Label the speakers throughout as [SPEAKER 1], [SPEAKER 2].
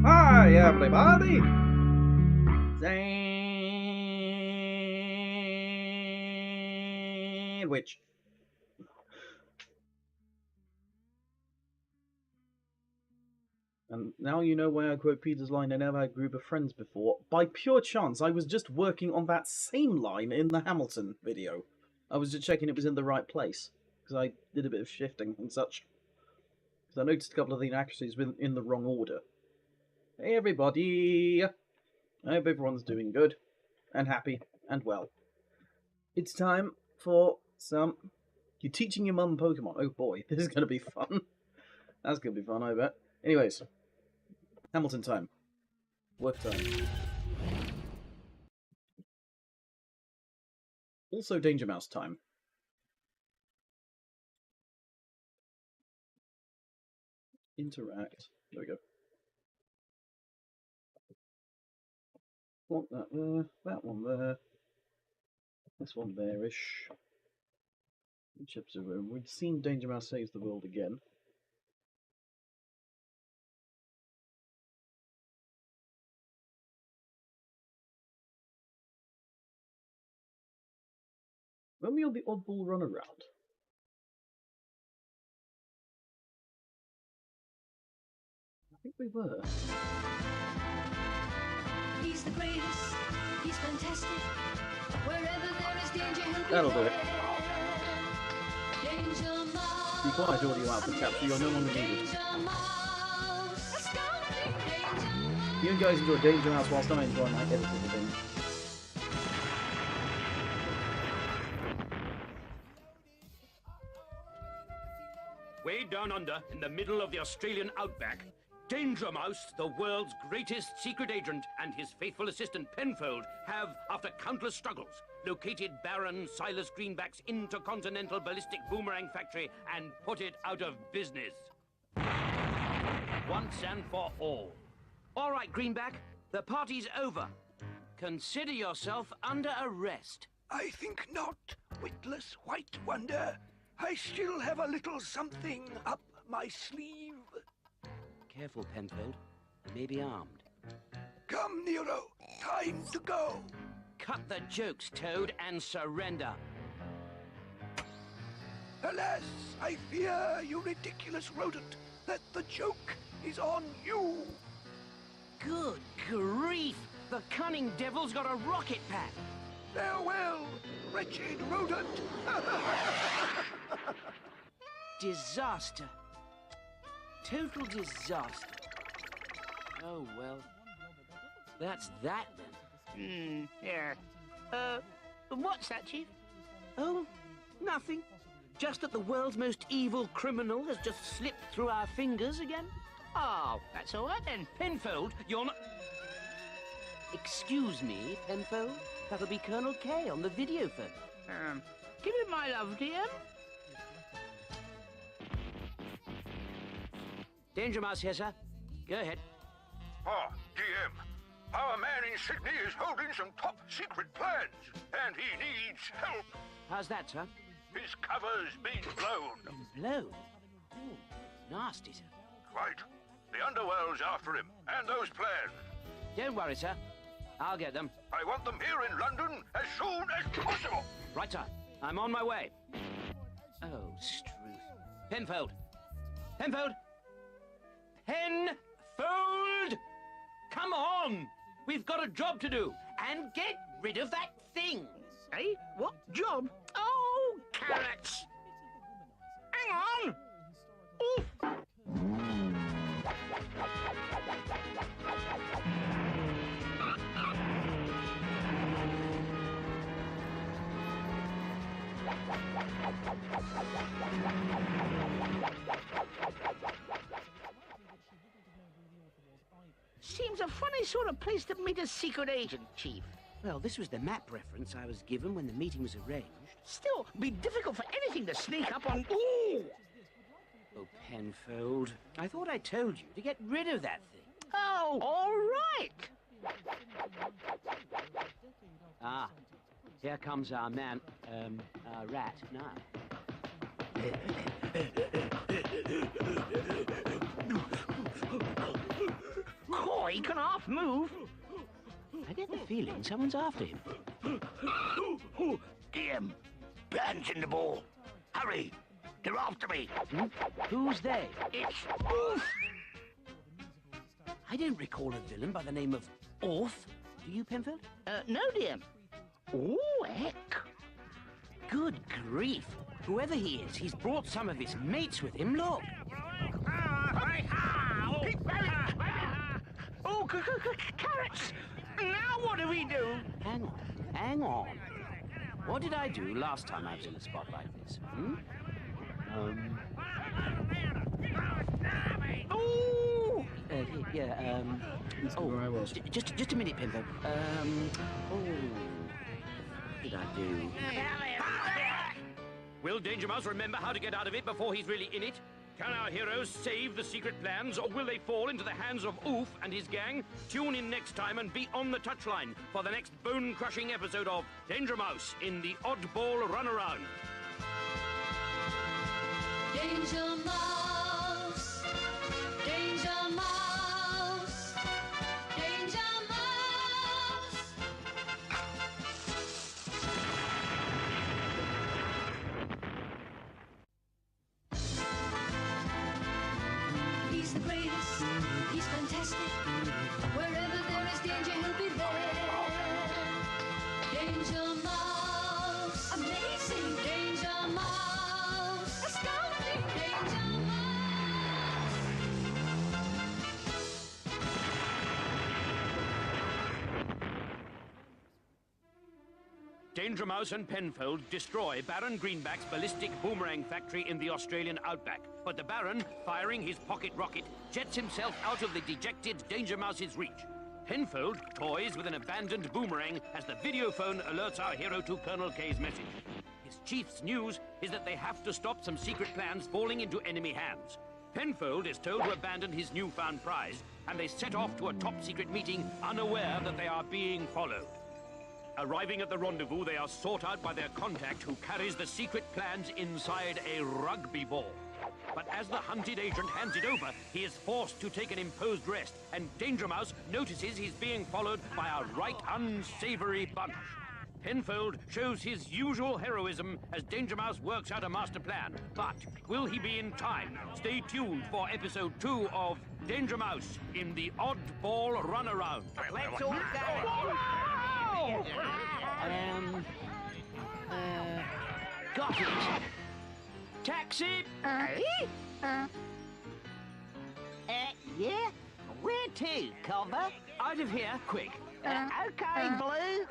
[SPEAKER 1] Hi, everybody! Sandwich. And now you know why I quote Peter's line, I never had a group of friends before. By pure chance, I was just working on that same line in the Hamilton video. I was just checking it was in the right place, because I did a bit of shifting and such. Because I noticed a couple of the inaccuracies were in the wrong order. Hey everybody! I hope everyone's doing good, and happy, and well. It's time for some... You're teaching your mum Pokemon. Oh boy, this is going to be fun. That's going to be fun, I bet. Anyways, Hamilton time. Work time. Also Danger Mouse time. Interact. There we go. Want that there, that one there, this one there-ish. Which episode we're in? We'd seen Danger Mouse saves the world again. When we on the oddball runaround? I think we were.
[SPEAKER 2] He's the greatest, he's fantastic. Wherever there is danger, he'll be
[SPEAKER 1] That'll do it.
[SPEAKER 2] Danger Mouse.
[SPEAKER 1] Be quiet, audio output capture, you're no longer needed. You guys enjoy Danger Mouse whilst I enjoy my editing thing.
[SPEAKER 3] Way down under, in the middle of the Australian outback, Danger Mouse, the world's greatest secret agent, and his faithful assistant Penfold have, after countless struggles, located Baron Silas Greenback's intercontinental ballistic boomerang factory and put it out of business. Once and for all. All right, Greenback, the party's over. Consider yourself under arrest.
[SPEAKER 4] I think not, witless White Wonder. I still have a little something up my sleeve.
[SPEAKER 3] Careful, Penfold. They may be armed.
[SPEAKER 4] Come, Nero. Time to go.
[SPEAKER 3] Cut the jokes, Toad, and surrender.
[SPEAKER 4] Alas, I fear, you ridiculous rodent, that the joke is on you.
[SPEAKER 3] Good grief! The cunning devil's got a rocket pack!
[SPEAKER 4] Farewell, wretched rodent.
[SPEAKER 3] Disaster. Total disaster. Oh, well. That's that, then.
[SPEAKER 5] Yeah. What's that, Chief?
[SPEAKER 3] Oh, nothing. Just that the world's most evil criminal has just slipped through our fingers again.
[SPEAKER 5] Oh, that's all right then.
[SPEAKER 3] Penfold, you're not... Excuse me, Penfold. That'll be Colonel K on the video phone.
[SPEAKER 5] Give it my love, dear.
[SPEAKER 3] Danger Mouse here, sir. Go ahead.
[SPEAKER 4] Ah, DM. Our man in Sydney is holding some top secret plans, and he needs help.
[SPEAKER 3] How's that, sir?
[SPEAKER 4] His cover's been blown.
[SPEAKER 3] Blown? Oh, nasty, sir.
[SPEAKER 4] Right. The underworld's after him, and those plans.
[SPEAKER 3] Don't worry, sir. I'll get them.
[SPEAKER 4] I want them here in London as soon as possible.
[SPEAKER 3] Right, sir. I'm on my way. Oh, Struth. Penfold! Penfold! Penfold! Come on! We've got a job to do. And get rid of that thing.
[SPEAKER 5] Eh? What job? Oh, carrots! Hang on! Oof! Seems a funny sort of place to meet a secret agent, Chief.
[SPEAKER 3] Well, this was the map reference I was given when the meeting was arranged.
[SPEAKER 5] Still, be difficult for anything to sneak up on... Ooh!
[SPEAKER 3] Oh, Penfold. I thought I told you to get rid of that thing.
[SPEAKER 5] Oh, all right!
[SPEAKER 3] Ah, here comes our man, our rat, now.
[SPEAKER 5] He can half move.
[SPEAKER 3] I get the feeling someone's after him.
[SPEAKER 4] DM, bands in the ball. Hurry, they're after me.
[SPEAKER 3] Who's they?
[SPEAKER 4] It's Oof.
[SPEAKER 5] I don't recall a villain by the name of Orth. Do you, Penfield?
[SPEAKER 6] No, dear. Oh, heck.
[SPEAKER 5] Good grief. Whoever he is, he's brought some of his mates with him. Look.
[SPEAKER 6] Oh, carrots! Now what do we do?
[SPEAKER 5] Hang on, hang on. What did I do last time I was in a spot like this?
[SPEAKER 6] Oh!
[SPEAKER 5] Yeah,
[SPEAKER 1] where I was.
[SPEAKER 5] Just a minute, Penfield. What did I do?
[SPEAKER 3] Will Danger Mouse remember how to get out of it before he's really in it? Can our heroes save the secret plans, or will they fall into the hands of Oof and his gang? Tune in next time and be on the touchline for the next bone-crushing episode of Danger Mouse in the Oddball Runaround.
[SPEAKER 2] Danger Mouse, Danger Mouse, Danger Mouse. He's the greatest, he's fantastic. Wherever there is danger, he'll be there. Danger Mouse, amazing. Danger Mouse, astounding. Danger Mouse.
[SPEAKER 3] Danger Mouse and Penfold destroy Baron Greenback's ballistic boomerang factory in the Australian outback. But the Baron, firing his pocket rocket, jets himself out of the dejected Danger Mouse's reach. Penfold toys with an abandoned boomerang as the video phone alerts our hero to Colonel K's message. His chief's news is that they have to stop some secret plans falling into enemy hands. Penfold is told to abandon his newfound prize, and they set off to a top-secret meeting, unaware that they are being followed. Arriving at the rendezvous, they are sought out by their contact, who carries the secret plans inside a rugby ball. But as the hunted agent hands it over, he is forced to take an imposed rest, and Danger Mouse notices he's being followed by a right unsavory bunch. Penfold shows his usual heroism as Danger Mouse works out a master plan. But will he be in time? Stay tuned for episode 2 of Danger Mouse in the Oddball Runaround.
[SPEAKER 5] Let's all go. Got it. Taxi!
[SPEAKER 6] Yeah? Where to, Culver?
[SPEAKER 5] Out of here, quick.
[SPEAKER 6] Okay, Blue.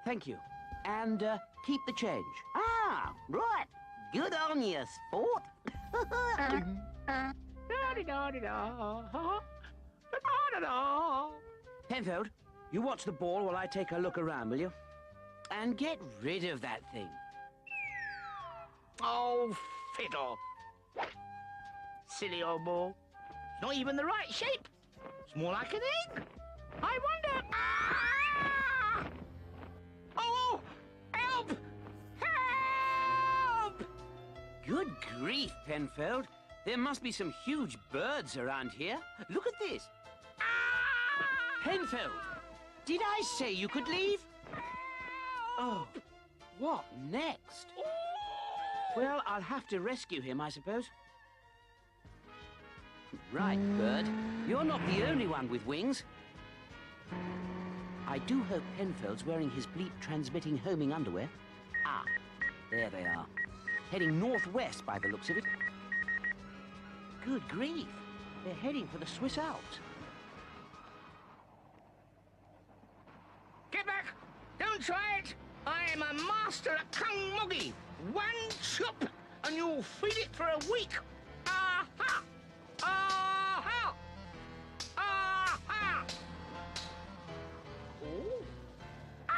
[SPEAKER 5] Thank you. And keep the change.
[SPEAKER 6] Ah, right. Good on you, sport.
[SPEAKER 5] Penfold, you watch the ball while I take a look around, will you? And get rid of that thing.
[SPEAKER 6] Oh, fiddle. Silly old ball. It's not even the right shape. It's more like an egg. I wonder... Ah! Oh! Help! Help!
[SPEAKER 5] Good grief, Penfold. There must be some huge birds around here. Look at this. Penfold, did I say you could leave? Oh, what next? Well, I'll have to rescue him, I suppose. Right, bird. You're not the only one with wings. I do hope Penfold's wearing his bleep transmitting homing underwear. Ah, there they are. Heading northwest by the looks of it. Good grief. They're heading for the Swiss Alps.
[SPEAKER 6] Get back! Don't try it! I am a master at Kung Moggy. One chop, and you'll feed it for a week. Aha! Aha! Aha! Oh. Ah!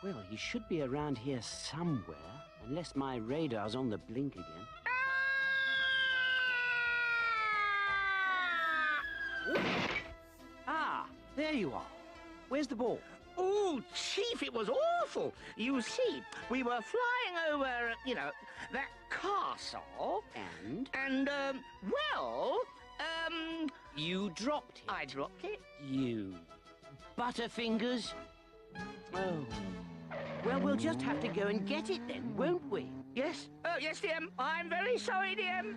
[SPEAKER 5] Well, he should be around here somewhere, unless my radar's on the blink again. Ah, there you are. Where's the ball?
[SPEAKER 6] Oh, Chief, it was awful. You see, we were flying over, that castle.
[SPEAKER 5] And?
[SPEAKER 6] Well,
[SPEAKER 5] You dropped it.
[SPEAKER 6] I dropped it.
[SPEAKER 5] You butterfingers. Oh. Well, we'll just have to go and get it then, won't we?
[SPEAKER 6] Yes? Oh, yes, DM. I'm very sorry, DM.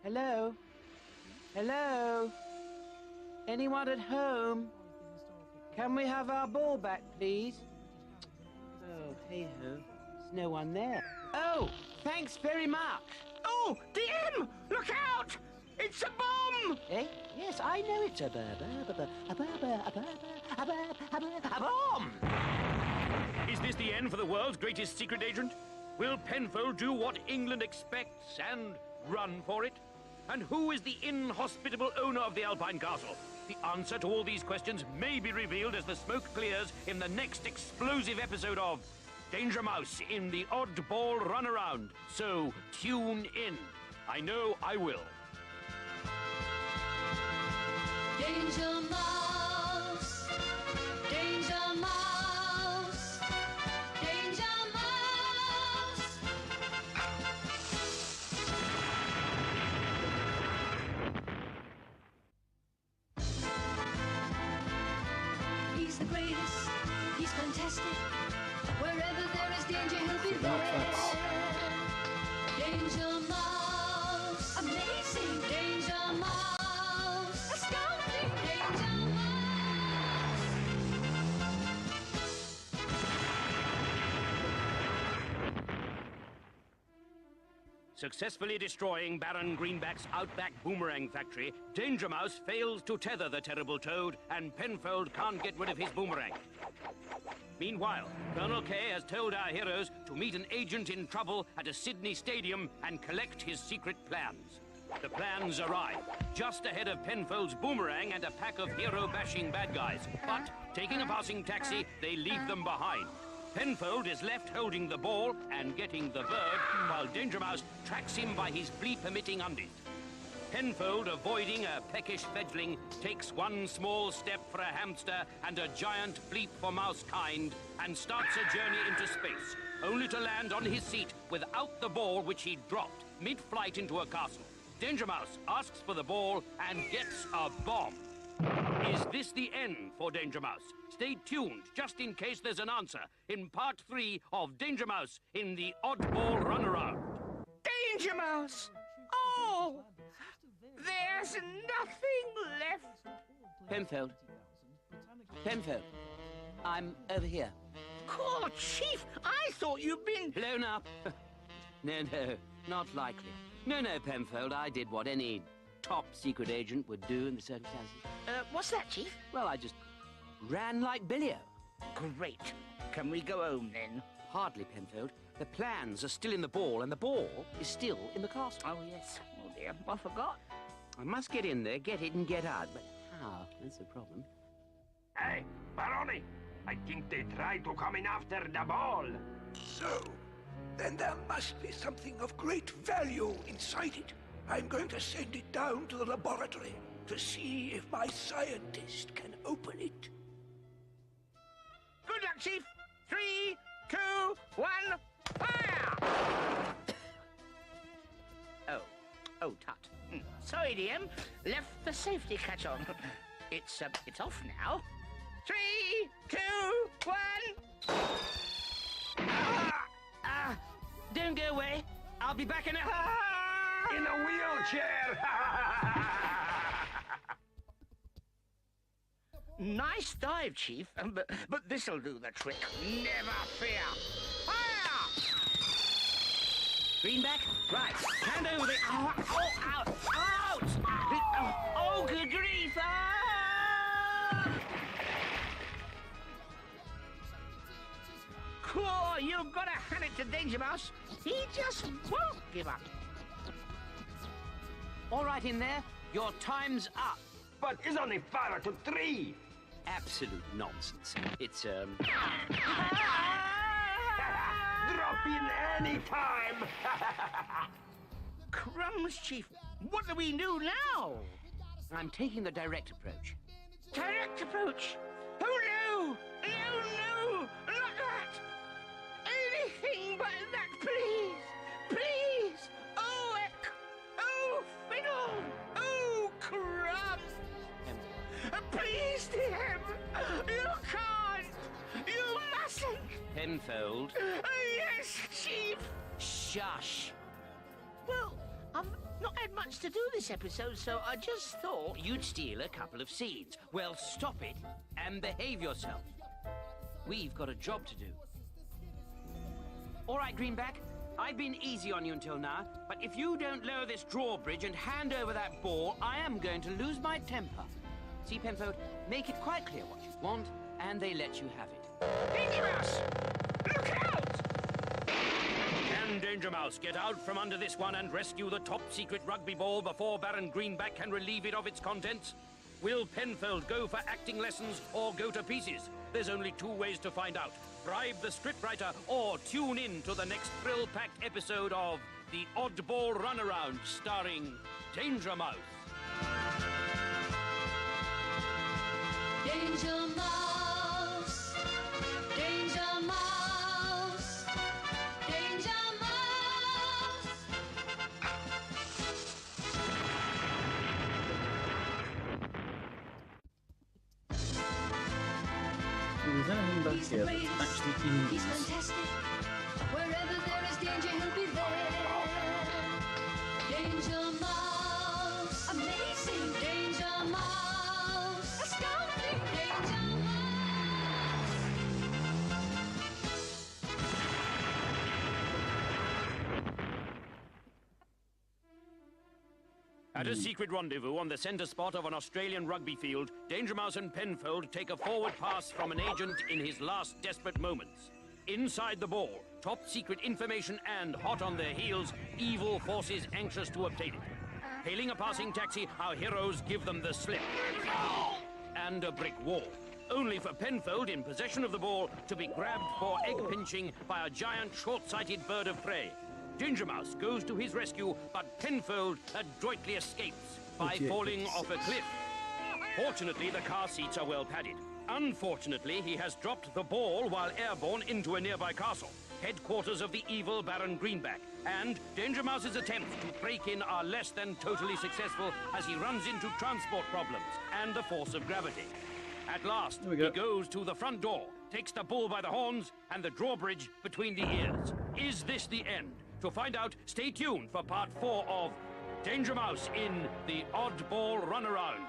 [SPEAKER 5] Hello? Hello? Anyone at home? Can we have our ball back, please? Oh, hey-ho. There's no one there. Oh, thanks very much.
[SPEAKER 6] Oh, DM! Look out! It's a bomb!
[SPEAKER 5] Eh? Yes, I know it's a bomb!
[SPEAKER 3] Is this the end for the world's greatest secret agent? Will Penfold do what England expects and run for it? And who is the inhospitable owner of the Alpine Castle? The answer to all these questions may be revealed as the smoke clears in the next explosive episode of Danger Mouse in the Oddball Runaround. So tune in. I know I will.
[SPEAKER 2] Danger Mouse, Danger Mouse, Danger Mouse. He's the greatest, he's fantastic. Wherever there is danger, he'll be there. Danger Mouse, amazing. Danger Mouse, astounding. Danger Mouse.
[SPEAKER 3] Successfully destroying Baron Greenback's Outback Boomerang Factory, Danger Mouse fails to tether the terrible toad, and Penfold can't get rid of his boomerang. Meanwhile, Colonel K has told our heroes to meet an agent in trouble at a Sydney stadium and collect his secret plans. The plans arrive just ahead of Penfold's boomerang and a pack of hero-bashing bad guys. But, taking a passing taxi, they leave them behind. Penfold is left holding the ball and getting the bird, while Danger Mouse tracks him by his bleep-emitting undies. Penfold, avoiding a peckish fledgling, takes one small step for a hamster and a giant bleep for mousekind, and starts a journey into space, only to land on his seat without the ball which he dropped mid-flight into a castle. Danger Mouse asks for the ball and gets a bomb. Is this the end for Danger Mouse? Stay tuned, just in case there's an answer, in part 3 of Danger Mouse in the Oddball Runaround.
[SPEAKER 6] Danger Mouse! Oh! There's nothing left.
[SPEAKER 5] Penfold. Penfold. I'm over here.
[SPEAKER 6] Cool, Chief. I thought you'd been...
[SPEAKER 5] Blown up. No, not likely. No, Penfold, I did what any top secret agent would do in the circumstances.
[SPEAKER 6] What's that, Chief?
[SPEAKER 5] Well, I just ran like Billio.
[SPEAKER 6] Great. Can we go home, then?
[SPEAKER 5] Hardly, Penfold. The plans are still in the ball, and the ball is still in the castle.
[SPEAKER 6] Oh, yes. Oh, dear. I forgot.
[SPEAKER 5] I must get in there, get it, and get out. But how? That's the problem.
[SPEAKER 7] Hey, Baroni! I think they tried to come in after the ball.
[SPEAKER 4] So, then there must be something of great value inside it. I'm going to send it down to the laboratory to see if my scientist can open it.
[SPEAKER 6] Good luck, Chief. 3, 2, 1, fire! Oh, tut. Sorry, DM. Left the safety catch on. It's off now. 3, 2, 1.
[SPEAKER 5] Don't go away. I'll be back in a...
[SPEAKER 7] In a wheelchair!
[SPEAKER 6] Nice dive, Chief. But this'll do the trick. Never fear. Fire!
[SPEAKER 5] Greenback? Right. Hand over the... Out! Oh, good grief!
[SPEAKER 6] Cool, you've got to hand it to Danger Mouse. He just won't give up.
[SPEAKER 5] All right in there. Your time's up.
[SPEAKER 7] But it's only 5 to 3.
[SPEAKER 5] Absolute nonsense. It's,
[SPEAKER 7] Drop in any time.
[SPEAKER 6] Crumbs, Chief. What do we do now?
[SPEAKER 5] I'm taking the direct approach.
[SPEAKER 6] Direct approach? Oh, no! No! Not that! Anything but that, please! Please! Oh, Eck! Oh, Fiddle! Oh, Crumbs! Please, DM! You
[SPEAKER 3] Penfold.
[SPEAKER 6] Yes, Chief!
[SPEAKER 3] Shush!
[SPEAKER 6] Well, I've not had much to do this episode, so I just thought...
[SPEAKER 3] You'd steal a couple of seeds. Well, stop it and behave yourself. We've got a job to do. All right, Greenback. I've been easy on you until now, but if you don't lower this drawbridge and hand over that ball, I am going to lose my temper. See, Penfold, make it quite clear what you want, and they let you have it.
[SPEAKER 6] Danger Mouse! Look out!
[SPEAKER 3] Can Danger Mouse get out from under this one and rescue the top-secret rugby ball before Baron Greenback can relieve it of its contents? Will Penfold go for acting lessons or go to pieces? There's only two ways to find out. Bribe the scriptwriter or tune in to the next thrill-packed episode of The Oddball Runaround starring Danger Mouse.
[SPEAKER 2] Danger Mouse, Danger Mouse, Danger Mouse.
[SPEAKER 1] Is anything back
[SPEAKER 2] He's the
[SPEAKER 1] here
[SPEAKER 2] greatest,
[SPEAKER 1] that's actually in
[SPEAKER 2] he's
[SPEAKER 1] use?
[SPEAKER 2] fantastic. Wherever there is danger, he'll be there. Danger Mouse, amazing. Danger Mouse, astounding. Danger Mouse.
[SPEAKER 3] At a secret rendezvous on the center spot of an Australian rugby field, Danger Mouse and Penfold take a forward pass from an agent in his last desperate moments. Inside the ball, top secret information and, hot on their heels, evil forces anxious to obtain it. Hailing a passing taxi, our heroes give them the slip. And a brick wall. Only for Penfold, in possession of the ball, to be grabbed for egg pinching by a giant short-sighted bird of prey. Danger Mouse goes to his rescue, but Penfold adroitly escapes by falling off a cliff. Fortunately, the car seats are well padded. Unfortunately, he has dropped the ball while airborne into a nearby castle, headquarters of the evil Baron Greenback. And Danger Mouse's attempts to break in are less than totally successful as he runs into transport problems and the force of gravity. At last, he goes to the front door, takes the bull by the horns and the drawbridge between the ears. Is this the end? To find out, stay tuned for part 4 of Danger Mouse in The Oddball Runaround.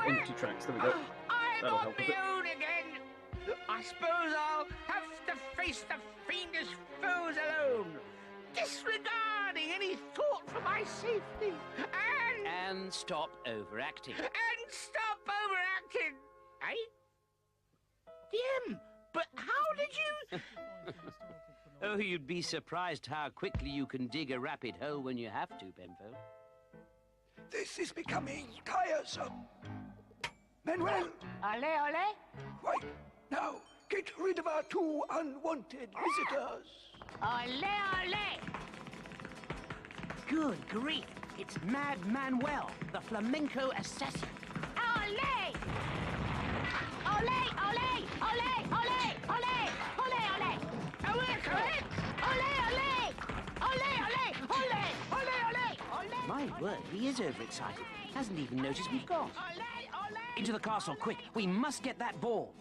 [SPEAKER 1] Empty tracks, there we go.
[SPEAKER 6] I'm
[SPEAKER 1] That'll
[SPEAKER 6] on
[SPEAKER 1] help a
[SPEAKER 6] my
[SPEAKER 1] bit.
[SPEAKER 6] own again. I suppose I'll have to face the fiendish foes alone, disregarding any thought for my safety,
[SPEAKER 3] And stop overacting.
[SPEAKER 6] and stop overacting. Eh? DM, but how did you...
[SPEAKER 3] Oh, you'd be surprised how quickly you can dig a rapid hole when you have to, Penfold.
[SPEAKER 4] This is becoming tiresome. Manuel,
[SPEAKER 6] Ole, ole?
[SPEAKER 4] right now, get rid of our 2 unwanted visitors.
[SPEAKER 6] Ole, ole!
[SPEAKER 5] Good grief! It's Mad Manuel, the flamenco assassin.
[SPEAKER 6] Ole! Ole, ole, ole, ole, ole, ole, ole! Oh, we're correct! Ole, ole! Ole, ole, ole, ole, ole, ole!
[SPEAKER 5] My word, he is overexcited. Hasn't even noticed we've gone.
[SPEAKER 6] Ole, ole!
[SPEAKER 5] Into the castle, quick! We must get that ball.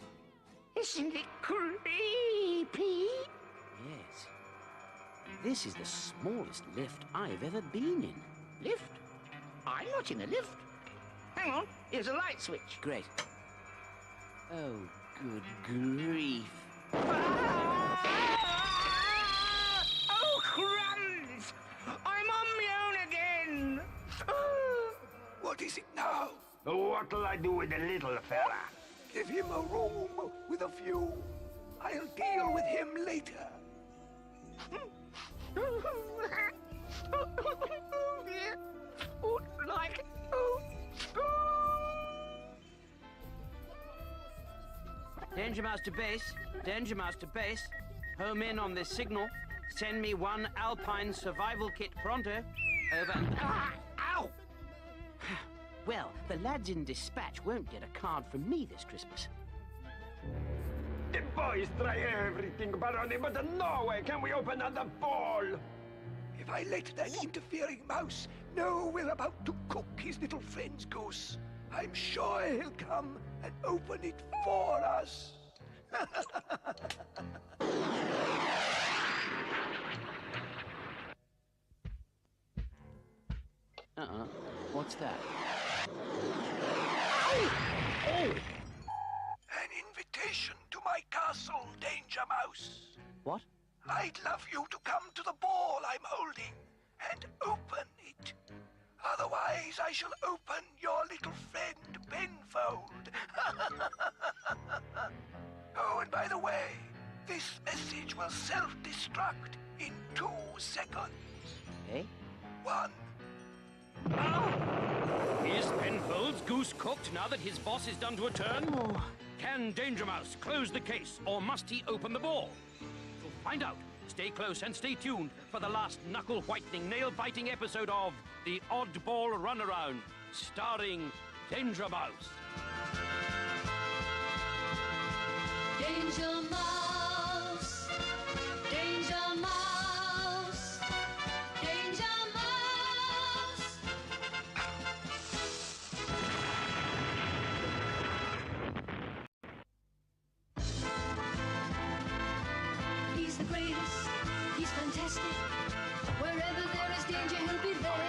[SPEAKER 6] Isn't it creepy?
[SPEAKER 5] Yes. This is the smallest lift I've ever been in.
[SPEAKER 6] Lift? I'm not in a lift. Hang on, here's a light switch.
[SPEAKER 5] Great. Oh, good grief.
[SPEAKER 6] Oh, crumbs! I'm on my own again.
[SPEAKER 4] What is it now?
[SPEAKER 7] What'll I do with the little fella?
[SPEAKER 4] Give him a room with a view. I'll deal with him later.
[SPEAKER 6] Like,
[SPEAKER 5] Danger Mouse to base. Danger Mouse to base. Home in on this signal. Send me 1 Alpine survival kit pronto. Over.
[SPEAKER 6] ow!
[SPEAKER 5] Well, the lads in dispatch won't get a card from me this Christmas.
[SPEAKER 7] The boys try everything, Baroni, but no way can we open the ball.
[SPEAKER 4] If I let that interfering mouse know we're about to cook his little friend's goose, I'm sure he'll come and open it for us.
[SPEAKER 5] What's that?
[SPEAKER 4] An invitation to my castle, Danger Mouse.
[SPEAKER 5] What?
[SPEAKER 4] I'd love you to come to the ball I'm holding and open it. Otherwise, I shall open your little friend, Penfold. Oh, and by the way, this message will self-destruct in 2 seconds.
[SPEAKER 5] Eh?
[SPEAKER 4] 1.
[SPEAKER 3] Is Penfold's goose cooked now that his boss is done to a turn? Can Danger Mouse close the case, or must he open the ball? To find out, stay close and stay tuned for the last knuckle-whitening, nail-biting episode of The Oddball Runaround, starring Danger Mouse.
[SPEAKER 2] Danger Mouse, Danger Mouse, Danger Mouse. He's the greatest, he's fantastic. Wherever there is danger, he'll be there.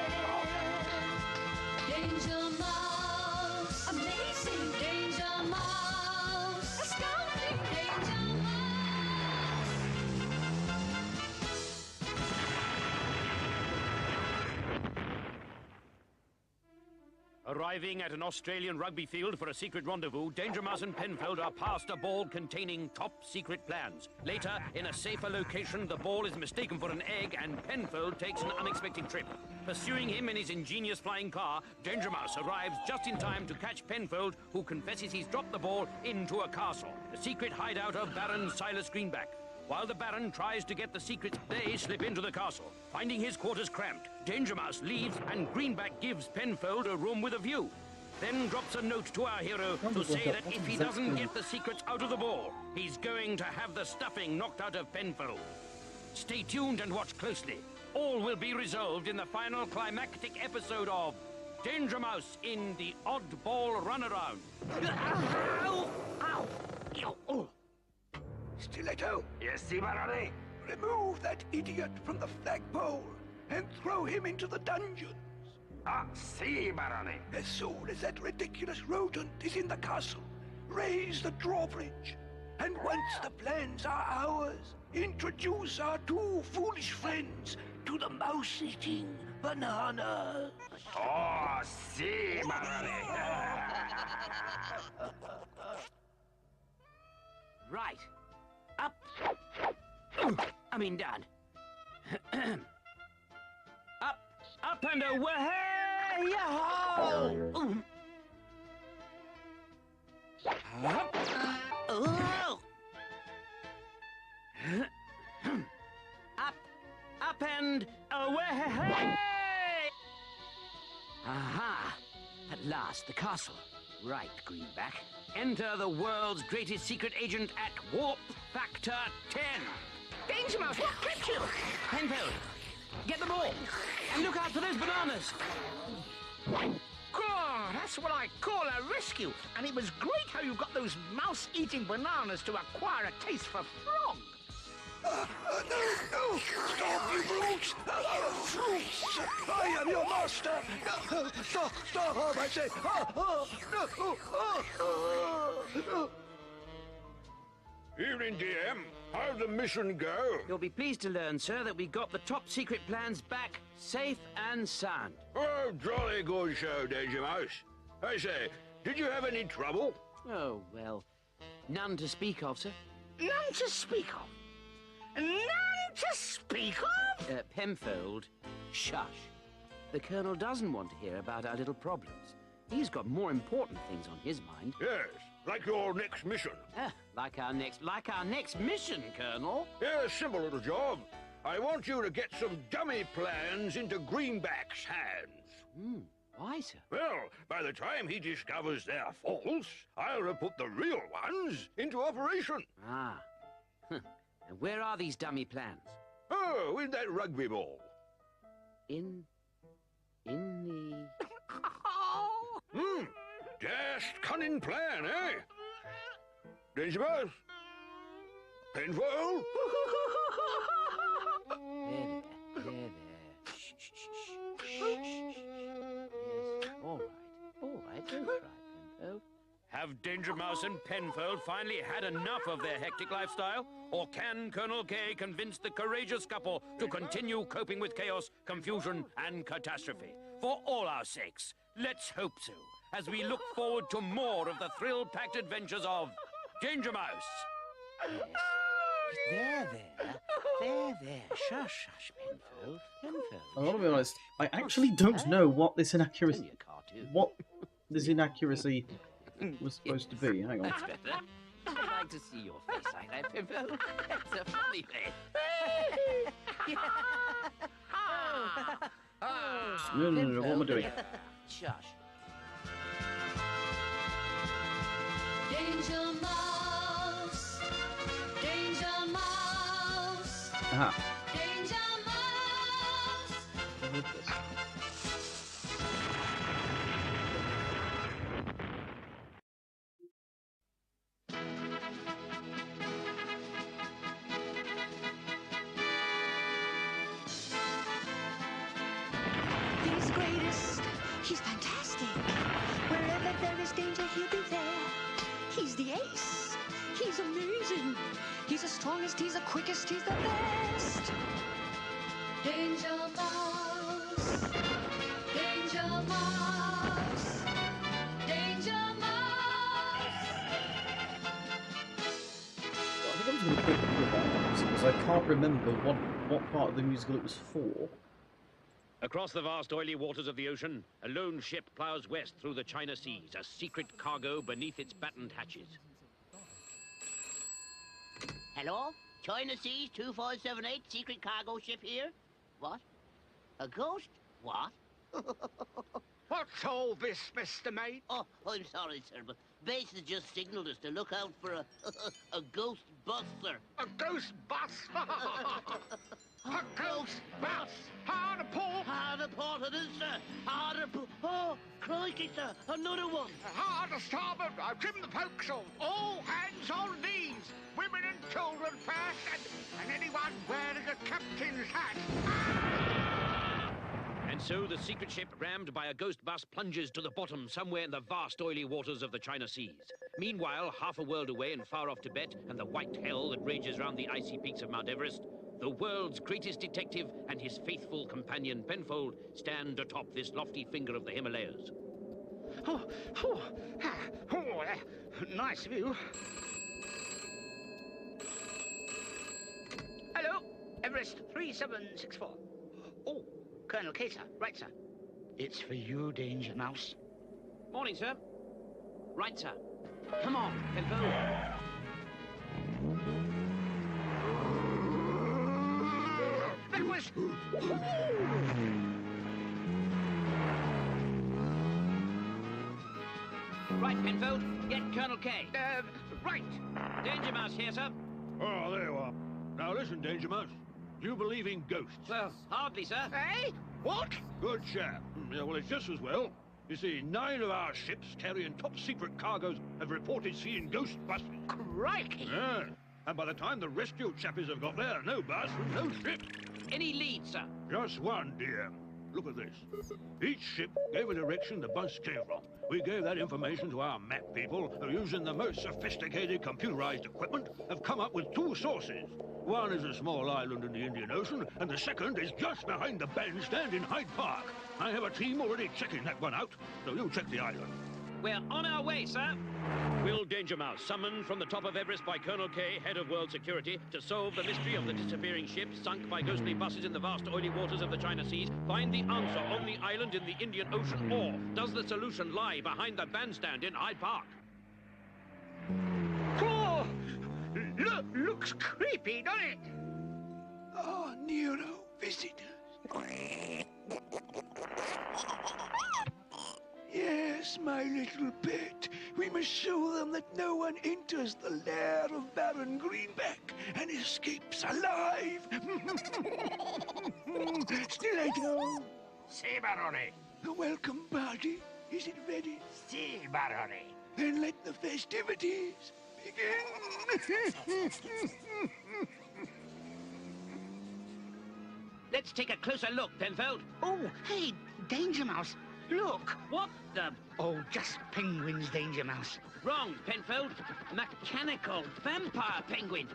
[SPEAKER 2] Danger Mouse, amazing. Danger Mouse, astounding. Danger Mouse.
[SPEAKER 3] Arriving at an Australian rugby field for a secret rendezvous, Danger Mouse and Penfold are passed a ball containing top-secret plans. Later, in a safer location, the ball is mistaken for an egg and Penfold takes an unexpected trip. Pursuing him in his ingenious flying car, Danger Mouse arrives just in time to catch Penfold, who confesses he's dropped the ball into a castle, the secret hideout of Baron Silas Greenback. While the Baron tries to get the secrets, they slip into the castle. Finding his quarters cramped, Danger Mouse leaves and Greenback gives Penfold a room with a view. Then drops a note to our hero to say that if he doesn't get the secrets out of the ball, he's going to have the stuffing knocked out of Penfold. Stay tuned and watch closely. All will be resolved in the final climactic episode of Danger Mouse in The Oddball Runaround.
[SPEAKER 6] Ow! Ow! Ew! Oh.
[SPEAKER 4] Stiletto,
[SPEAKER 7] Yes, si, Barone.
[SPEAKER 4] remove that idiot from the flagpole and throw him into the dungeons.
[SPEAKER 7] Ah, si, Barone.
[SPEAKER 4] As soon as that ridiculous rodent is in the castle, raise the drawbridge. And once the plans are ours, introduce our 2 foolish friends to the mouse-eating bananas.
[SPEAKER 7] Oh, si, Barone.
[SPEAKER 5] Right. Up. Down.
[SPEAKER 3] Up and away!
[SPEAKER 5] Yahoo!
[SPEAKER 3] Up.
[SPEAKER 5] Oh!
[SPEAKER 3] Up and away!
[SPEAKER 5] Aha! At last, the castle. Right, Greenback.
[SPEAKER 3] Enter the world's greatest secret agent at Warp Factor 10.
[SPEAKER 6] Danger Mouse, what clipped you?
[SPEAKER 3] Penfold, get the ball and look out for those bananas.
[SPEAKER 6] God, that's what I call a rescue. And it was great how you got those mouse-eating bananas to acquire a taste for frog.
[SPEAKER 4] No! Stop, you brutes! Fruits! I am your master! Stop! I say! No!
[SPEAKER 7] Evening, DM. How'd the mission go?
[SPEAKER 5] You'll be pleased to learn, sir, that we got the top secret plans back safe and sound.
[SPEAKER 7] Oh, jolly good show, Danger Mouse. I say, did you have any trouble?
[SPEAKER 5] Oh, well, none to speak of, sir.
[SPEAKER 6] None to speak of. None to speak of?
[SPEAKER 5] Penfold, shush. The Colonel doesn't want to hear about our little problems. He's got more important things on his mind.
[SPEAKER 7] Yes, like your next mission.
[SPEAKER 5] Like our next mission, Colonel.
[SPEAKER 7] Yeah, simple little job. I want you to get some dummy plans into Greenback's hands.
[SPEAKER 5] Why, sir?
[SPEAKER 7] Well, by the time he discovers they're false, I'll have put the real ones into operation.
[SPEAKER 5] Ah. And where are these dummy plans?
[SPEAKER 7] Oh, in that rugby ball.
[SPEAKER 5] In the...
[SPEAKER 7] Dashed cunning plan, eh? Danger Mouse, Penfold?
[SPEAKER 5] There. Shh, shh, shh, shh, shh. Yes, all right, don't cry, Penfold.
[SPEAKER 3] Have Danger Mouse and Penfold finally had enough of their hectic lifestyle? Or can Colonel K convince the courageous couple to continue coping with chaos, confusion, and catastrophe? For all our sakes, let's hope so, as we look forward to more of the thrill-packed adventures of Danger Mouse.
[SPEAKER 5] Yes. There. Shush, Penfold.
[SPEAKER 1] I want to be honest, I actually don't know what this
[SPEAKER 5] It's
[SPEAKER 1] inaccuracy...
[SPEAKER 5] only a cartoon.
[SPEAKER 1] What this inaccuracy was supposed to be. Hang on.
[SPEAKER 5] That's better. I'd like to see your face like that, Penfold. That's a funny face.
[SPEAKER 1] No, what am I doing?
[SPEAKER 5] Shush.
[SPEAKER 2] Danger Mouse. Danger Mouse.
[SPEAKER 1] Aha.
[SPEAKER 2] Danger Mouse.
[SPEAKER 1] What is this?
[SPEAKER 2] He's the greatest. He's fantastic. Wherever there is danger, he'll be there. He's the ace. He's amazing. He's the strongest. He's the quickest. He's the best. Danger Mouse. Danger Mouse. Danger Mouse.
[SPEAKER 1] I think I'm just going to quit with that music because I can't remember what part of the musical it was for.
[SPEAKER 3] Across the vast oily waters of the ocean, a lone ship plows west through the China Seas, a secret cargo beneath its battened hatches.
[SPEAKER 6] Hello? China Seas 2578, secret cargo ship here? What? A ghost? What?
[SPEAKER 7] What's all this, Mr. Mate?
[SPEAKER 6] Oh, I'm sorry, sir, but base has just signaled us to look out for a ghost buster.
[SPEAKER 7] A ghost bus? A ghost bus? Hard to pull?
[SPEAKER 6] Hard to port it is, sir. Hard to oh, crikey, sir. Another one.
[SPEAKER 7] Hard to starboard. I've trimmed the forecastle. All hands on knees. Women and children first, and anyone wearing a captain's hat.
[SPEAKER 3] And so the secret ship, rammed by a ghost bus, plunges to the bottom somewhere in the vast oily waters of the China Seas. Meanwhile, half a world away in far-off Tibet and the white hell that rages round the icy peaks of Mount Everest, the world's greatest detective and his faithful companion Penfold stand atop this lofty finger of the Himalayas.
[SPEAKER 7] Nice view. Hello, Everest 3764. Oh, Colonel K, sir. Right, sir. It's for you, Danger Mouse.
[SPEAKER 5] Morning, sir. Right, sir. Come on, Penfold.
[SPEAKER 7] That was...
[SPEAKER 5] Right, Penfold. Get Colonel K.
[SPEAKER 7] right.
[SPEAKER 5] Danger Mouse here, sir.
[SPEAKER 8] Oh, there you are. Now listen, Danger Mouse. Do you believe in ghosts?
[SPEAKER 5] Well, hardly, sir.
[SPEAKER 7] Hey? What?
[SPEAKER 8] Good chap. Yeah, well, it's just as well. You see, 9 of our ships carrying top-secret cargoes have reported seeing ghost buses.
[SPEAKER 7] Crikey.
[SPEAKER 8] Yeah. And by the time the rescue chappies have got there, no bus and no ship.
[SPEAKER 5] Any lead, sir?
[SPEAKER 8] Just one, dear. Look at this. Each ship gave a direction the bus came from. We gave that information to our map people, who, using the most sophisticated computerized equipment, have come up with 2 sources. One is a small island in the Indian Ocean, and the second is just behind the bandstand in Hyde Park. I have a team already checking that one out, so you check the island.
[SPEAKER 5] We're on our way, sir.
[SPEAKER 3] Will Danger Mouse, summoned from the top of Everest by Colonel K, head of World Security, to solve the mystery of the disappearing ship sunk by ghostly buses in the vast oily waters of the China Seas, find the answer on the island in the Indian Ocean, or does the solution lie behind the bandstand in Hyde Park?
[SPEAKER 7] Oh, looks creepy, doesn't it?
[SPEAKER 4] Ah, Nero, visitors. Yes, my little pet. We must show them that no one enters the lair of Baron Greenback and escapes alive. Stiletto.
[SPEAKER 7] Si, Barone.
[SPEAKER 4] The welcome party. Is it ready?
[SPEAKER 7] Si, Barone.
[SPEAKER 4] Then let the festivities begin.
[SPEAKER 3] Let's take a closer look, Penfold.
[SPEAKER 6] Oh, hey, Danger Mouse, look.
[SPEAKER 3] What the...
[SPEAKER 6] Oh, just penguins, Danger Mouse.
[SPEAKER 3] Wrong, Penfold. Mechanical vampire penguins.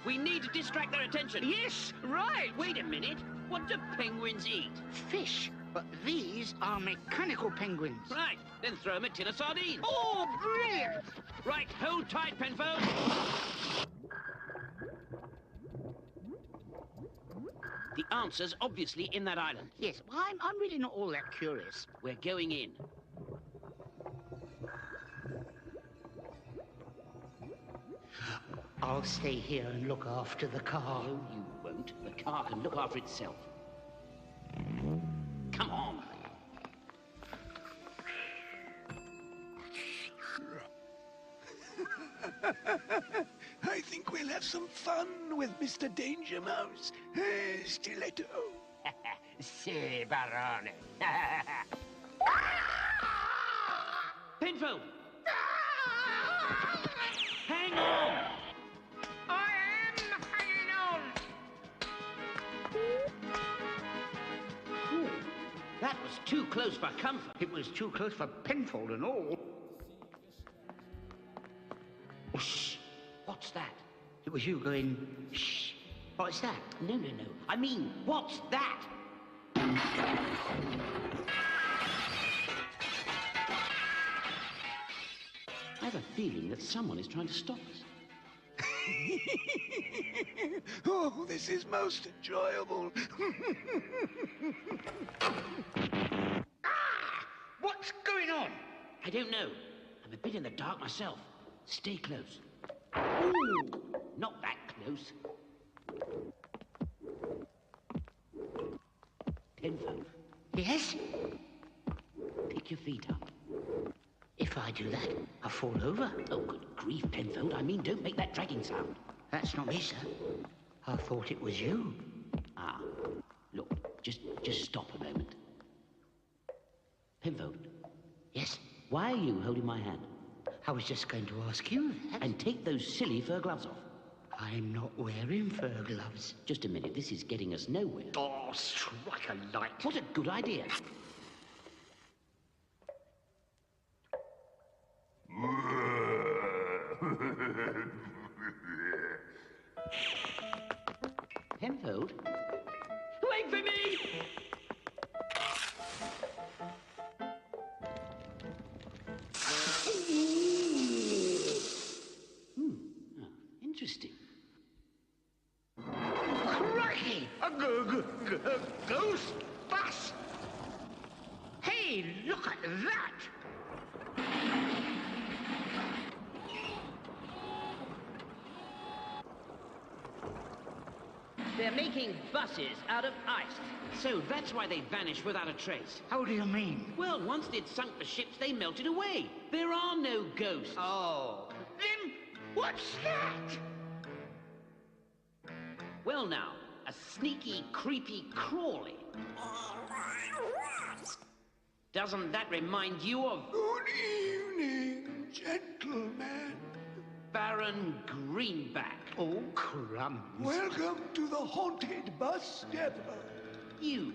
[SPEAKER 3] We need to distract their attention.
[SPEAKER 6] Yes, right.
[SPEAKER 3] Wait a minute. What do penguins eat?
[SPEAKER 6] Fish, but these are mechanical penguins.
[SPEAKER 3] Right, then throw them a tin of sardines.
[SPEAKER 6] Oh, brilliant.
[SPEAKER 3] Right, hold tight, Penfold. The answer's obviously in that island.
[SPEAKER 6] Yes, well, I'm really not all that curious.
[SPEAKER 3] We're going in.
[SPEAKER 6] I'll stay here and look after the car.
[SPEAKER 3] No, you won't. The car can look after itself. Come on.
[SPEAKER 4] I think we'll have some fun with Mr. Danger Mouse. Stiletto.
[SPEAKER 6] Si, Barone.
[SPEAKER 3] Penfold! Hang on!
[SPEAKER 6] I am hanging on.
[SPEAKER 3] Ooh, that was too close for comfort.
[SPEAKER 6] It was too close for Penfold and all. Oh, shh.
[SPEAKER 3] What's that?
[SPEAKER 6] It was you going, shh. What's that?
[SPEAKER 3] No. I mean, what's that? I have a feeling that someone is trying to stop us.
[SPEAKER 4] Oh, this is most enjoyable.
[SPEAKER 6] What's going on?
[SPEAKER 3] I don't know. I'm a bit in the dark myself. Stay close. Ooh, not that close. Penfold,
[SPEAKER 6] Yes?
[SPEAKER 3] pick your feet up.
[SPEAKER 6] If I do that, I'll fall over.
[SPEAKER 3] Oh, good grief, Penfold. I mean, don't make that dragging sound.
[SPEAKER 6] That's not me, sir. I thought it was you.
[SPEAKER 3] Ah, look, just stop a moment. Penfold,
[SPEAKER 6] Yes?
[SPEAKER 3] why are you holding my hand?
[SPEAKER 6] I was just going to ask you that.
[SPEAKER 3] And take those silly fur gloves off.
[SPEAKER 6] I'm not wearing fur gloves.
[SPEAKER 3] Just a minute, this is getting us nowhere.
[SPEAKER 6] Oh, strike a light.
[SPEAKER 3] What a good idea. Penfold? Wait for me! Interesting.
[SPEAKER 6] Crikey! A ghost bus! Hey, look at that!
[SPEAKER 3] They're making buses out of ice. So that's why they vanished without a trace.
[SPEAKER 6] How do you mean?
[SPEAKER 3] Well, once they'd sunk the ships, they melted away. There are no ghosts.
[SPEAKER 6] Oh. Then what's that?
[SPEAKER 3] Well now, a sneaky, creepy crawly. Doesn't that remind you of
[SPEAKER 4] Good evening, gentlemen.
[SPEAKER 3] Baron Greenback?
[SPEAKER 6] Oh, crumbs.
[SPEAKER 4] Welcome to the haunted bus depot.
[SPEAKER 3] You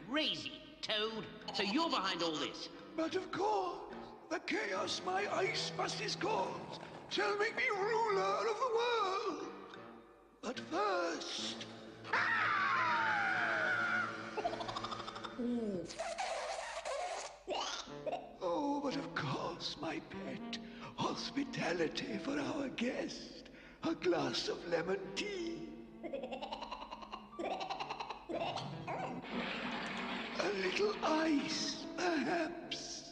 [SPEAKER 3] crazy toad. So you're behind all this.
[SPEAKER 4] But of course, the chaos my ice bus is caused shall make me ruler of the world. But first... Oh, but of course, my pet. Hospitality for our guest. A glass of lemon tea. A little ice, perhaps.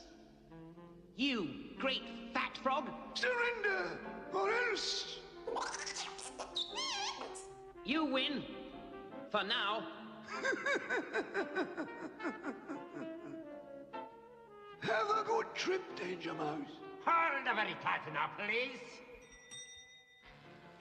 [SPEAKER 3] You great fat frog.
[SPEAKER 4] Surrender, or else...
[SPEAKER 3] You win. For now.
[SPEAKER 4] Have a good trip, Danger Mouse.
[SPEAKER 6] Hold the very tight now, please.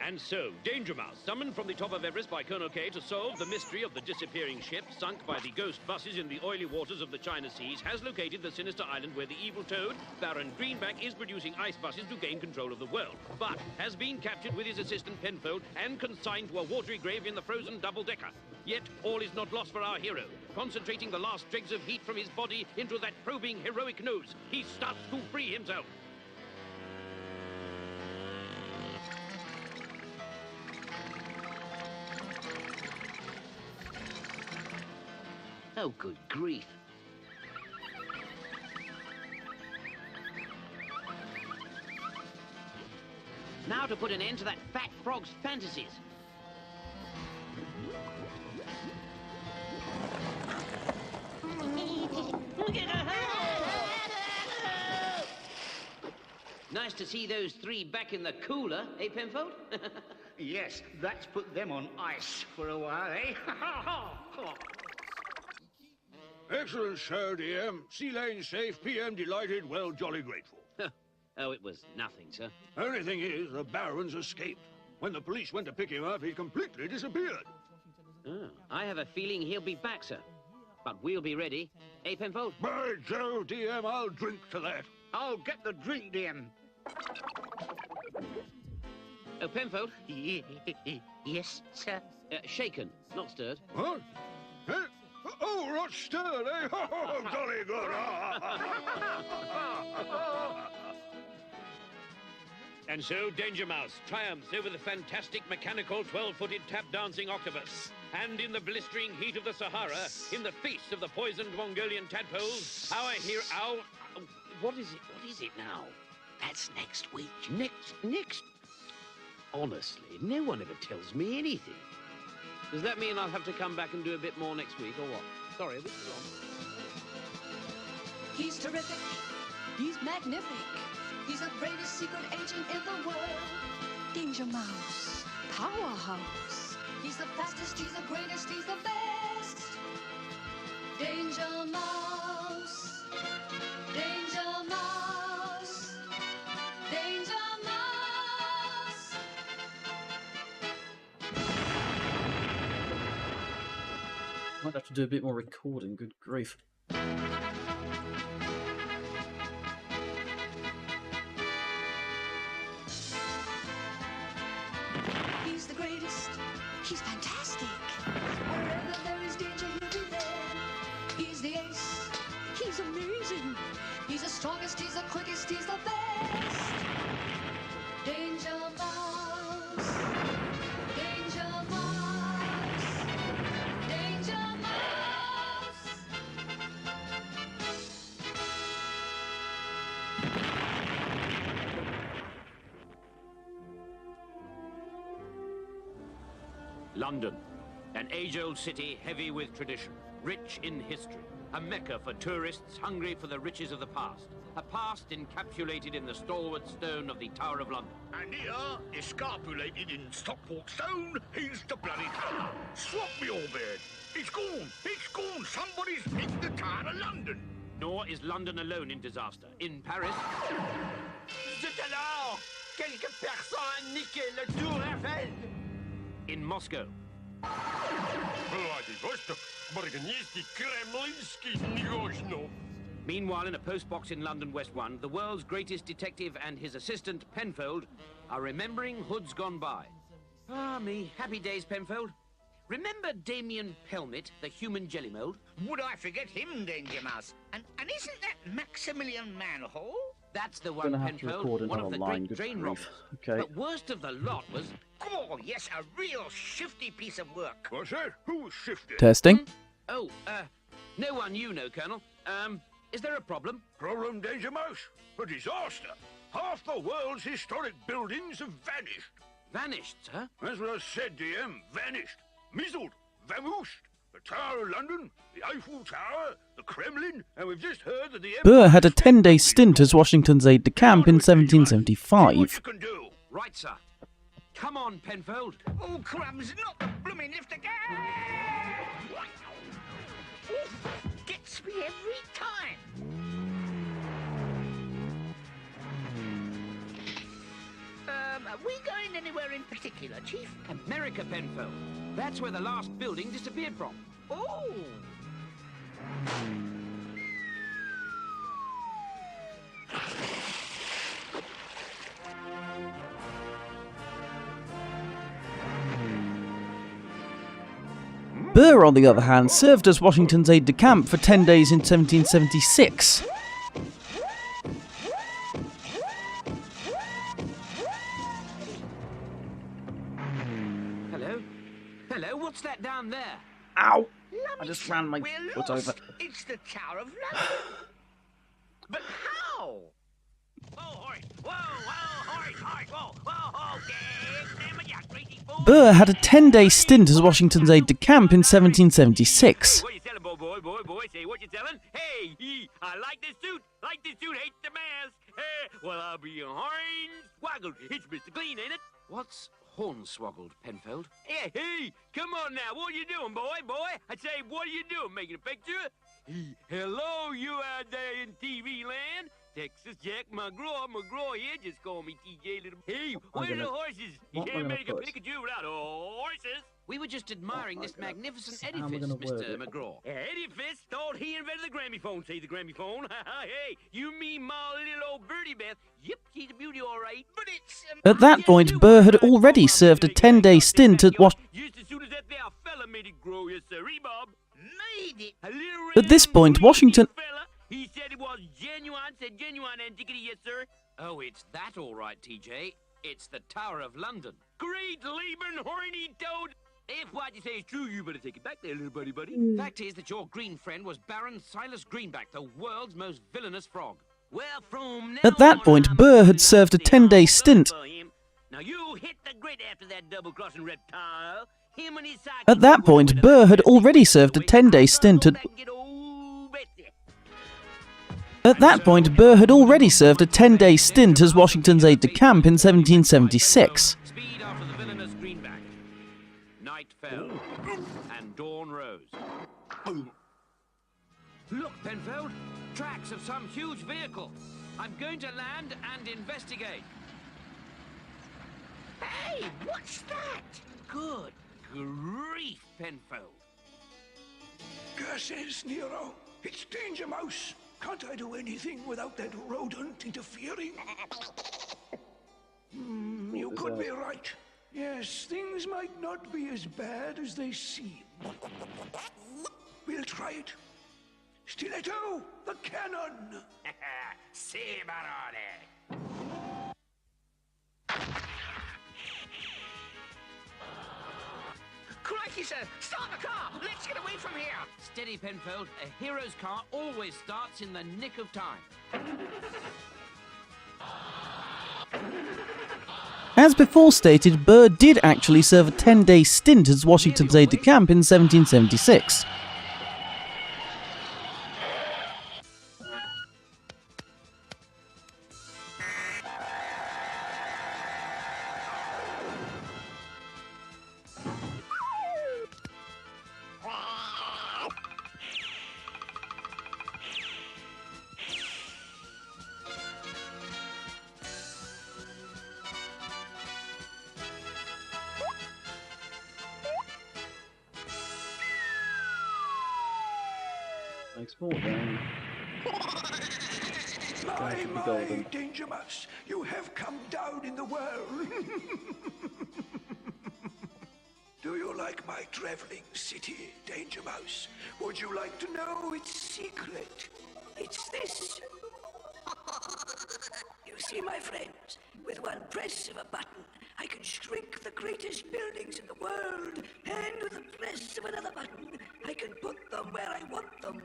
[SPEAKER 3] And so, Danger Mouse, summoned from the top of Everest by Colonel K to solve the mystery of the disappearing ship sunk by the ghost buses in the oily waters of the China Seas, has located the sinister island where the evil toad, Baron Greenback, is producing ice buses to gain control of the world, but has been captured with his assistant Penfold and consigned to a watery grave in the frozen double-decker. Yet, all is not lost for our hero. Concentrating the last dregs of heat from his body into that probing, heroic nose, he starts to free himself.
[SPEAKER 6] Oh, good grief. Now to put an end to that fat frog's fantasies. Nice to see those three back in the cooler, eh, Penfold?
[SPEAKER 7] Yes, that's put them on ice for a while, eh?
[SPEAKER 8] Excellent, sir, DM. Sea lane safe, PM delighted, well, jolly grateful.
[SPEAKER 6] Oh, it was nothing, sir.
[SPEAKER 8] Only thing is, the Baron's escaped. When the police went to pick him up, he completely disappeared.
[SPEAKER 6] Oh, I have a feeling he'll be back, sir. But we'll be ready. Eh, Penfold?
[SPEAKER 8] By Jove, DM, I'll drink to that.
[SPEAKER 7] I'll get the drink, DM.
[SPEAKER 6] Oh, Penfold?
[SPEAKER 7] Yes, sir.
[SPEAKER 6] Shaken, not stirred.
[SPEAKER 8] What? Eh? Oh, not stirred, eh? Oh, jolly good.
[SPEAKER 3] And so, Danger Mouse triumphs over the fantastic mechanical 12-footed tap-dancing octopus. And in the blistering heat of the Sahara, in the face of the poisoned Mongolian tadpoles, our hero... What is it? What is it now?
[SPEAKER 7] That's next week.
[SPEAKER 6] Next? Honestly, no one ever tells me anything. Does that mean I'll have to come back and do a bit more next week, or what? Sorry, a bit long.
[SPEAKER 2] He's terrific. He's magnific. He's the greatest secret agent in the world. Danger Mouse. Powerhouse. He's the fastest, he's the greatest, he's the best. Danger Mouse. Danger Mouse. Danger Mouse.
[SPEAKER 1] Might have to do a bit more recording, good grief.
[SPEAKER 2] He's the greatest. He's fantastic. Wherever there is danger, he'll be there. He's the ace. He's amazing. He's the strongest, he's the quickest, he's the best. Danger Mouse. Danger Mouse. Danger Mouse.
[SPEAKER 3] London, an age-old city heavy with tradition, rich in history, a mecca for tourists hungry for the riches of the past, a past encapsulated in the stalwart stone of the Tower of London.
[SPEAKER 7] And here, escarpulated in Stockport stone, is the bloody tower. Swap me all beard. It's gone. It's gone. Somebody's nicked the Tower of London.
[SPEAKER 3] Nor is London alone in disaster. In Paris...
[SPEAKER 9] Zut alors! Quelques personnes ont niqué le Tour Eiffel!
[SPEAKER 3] In Moscow. Meanwhile, in a postbox in London West 1, the world's greatest detective and his assistant, Penfold, are remembering hoods gone by. Ah, me. Happy days, Penfold. Remember Damien Pelmet, the human jelly mold?
[SPEAKER 6] Would I forget him, Danger Mouse? And isn't that Maximilian Manhole?
[SPEAKER 3] That's the one,
[SPEAKER 1] Gonna have to
[SPEAKER 3] Penfold,
[SPEAKER 1] record
[SPEAKER 3] one of
[SPEAKER 1] another
[SPEAKER 3] the
[SPEAKER 1] line,
[SPEAKER 3] great
[SPEAKER 1] good
[SPEAKER 3] drain
[SPEAKER 1] grief.
[SPEAKER 3] robbers.
[SPEAKER 1] Okay.
[SPEAKER 3] But worst of the lot was...
[SPEAKER 6] Oh, yes, a real shifty piece of work.
[SPEAKER 8] What's that? Who's shifted?
[SPEAKER 1] Testing.
[SPEAKER 3] Oh, no one you know, Colonel. Is there a problem?
[SPEAKER 8] Problem, Danger Mouse? A disaster. Half the world's historic buildings have vanished.
[SPEAKER 3] Vanished, sir?
[SPEAKER 8] That's what I said, DM. Vanished. Mizzled. Vamooshed. The Tower of London, the Eiffel Tower, the Kremlin, and we've just heard that the...
[SPEAKER 1] Burr had a 10-day stint as Washington's aide-de-camp in 1775.
[SPEAKER 8] What you can do.
[SPEAKER 3] Right, sir. Come on, Penfold.
[SPEAKER 6] Oh, crumbs, not the blooming lift again! Gets me every time. Are we going been anywhere in particular, Chief?
[SPEAKER 5] America, Penfold. That's where the last building disappeared from.
[SPEAKER 6] Oh!
[SPEAKER 1] Burr, on the other hand, served as Washington's aide-de-camp for 10 days in 1776.
[SPEAKER 5] Hello? Hello, what's that down there?
[SPEAKER 1] Ow! I just ran my foot over.
[SPEAKER 6] It's the Tower of London. But how?
[SPEAKER 3] Whoa, horse! Whoa, whoa, horse, horse, whoa, whoa, okay. Damn it, you crazy fool!
[SPEAKER 1] Burr had a 10-day stint as Washington's aide-de-camp in 1776.
[SPEAKER 3] What you selling, boy? Say what you selling? Hey, I like this suit. Hate the mask. Well, I'll be hornswoggled. It's Mr. Clean, ain't it?
[SPEAKER 5] What's hornswoggled, Penfold?
[SPEAKER 3] Hey, come on now. What are you doing, boy? I say, what are you doing? Making a picture? Hello, you out there in TV land. Texas Jack McGraw here. Just call me TJ Little. Hey, where are the horses? You can't make a Pikachu without horses.
[SPEAKER 5] We were just admiring this magnificent
[SPEAKER 1] How am I
[SPEAKER 5] edifice,
[SPEAKER 1] gonna word
[SPEAKER 5] Mr.
[SPEAKER 1] it?
[SPEAKER 5] McGraw.
[SPEAKER 3] Edifice thought he invented the gramophone. Say the gramophone. Hey, you mean my little old birdie Beth? Yep, she's a beauty, all right. But it's
[SPEAKER 1] At that point, Burr had already served a 10-day stint at Washington.
[SPEAKER 3] Just as soon as that there fella made it grow, yes sir, Bob.
[SPEAKER 6] Made it.
[SPEAKER 3] A little
[SPEAKER 1] At this point, Washington...
[SPEAKER 3] fella. He said it was genuine. Said genuine antiquity, yes sir.
[SPEAKER 5] Oh, it's that all right, TJ. It's the Tower of London.
[SPEAKER 3] Great Lieben horny toad. If what you say is true, you better take it back there, little buddy.
[SPEAKER 5] Fact is that your green friend was Baron Silas Greenback, the world's most villainous frog.
[SPEAKER 3] Well, from now
[SPEAKER 1] At that
[SPEAKER 3] on,
[SPEAKER 1] point,
[SPEAKER 3] I'm
[SPEAKER 1] Burr
[SPEAKER 3] gonna
[SPEAKER 1] had served a
[SPEAKER 3] the
[SPEAKER 1] 10-day
[SPEAKER 3] all
[SPEAKER 1] stint.
[SPEAKER 3] over him. Now you hit the grid after that double-crossing reptile. Him and his sidekick
[SPEAKER 1] At that
[SPEAKER 3] were
[SPEAKER 1] point,
[SPEAKER 3] with
[SPEAKER 1] Burr
[SPEAKER 3] us.
[SPEAKER 1] had already served a 10-day stint at... At that point, Burr had already served a 10-day stint as Washington's aide-de-camp in 1776.
[SPEAKER 5] Speed after the villainous Greenback. Night fell, and dawn rose. Look, Penfold, tracks of some huge vehicle. I'm going to land and investigate.
[SPEAKER 6] Hey, what's that?
[SPEAKER 5] Good grief, Penfold.
[SPEAKER 4] Curses, Nero. It's Danger Mouse. Can't I do anything without that rodent interfering? You could be right. Yes, things might not be as bad as they seem. We'll try it. Stiletto, the cannon!
[SPEAKER 3] Si, Barone.
[SPEAKER 6] Crikey, sir! Start the car! Let's get away from here!
[SPEAKER 5] Steady, Penfold. A hero's car always starts in the nick of time.
[SPEAKER 1] As before stated, Burr did actually serve a 10-day stint as Washington's aide-de-camp in 1776. Export then.
[SPEAKER 4] My, Danger Mouse, you have come down in the world. Do you like my traveling city, Danger Mouse? Would you like to know its secret? It's this. You see, my friends, with one press of a button, I can shrink the greatest buildings in the world, and with the press of another button, I can put them where I want them,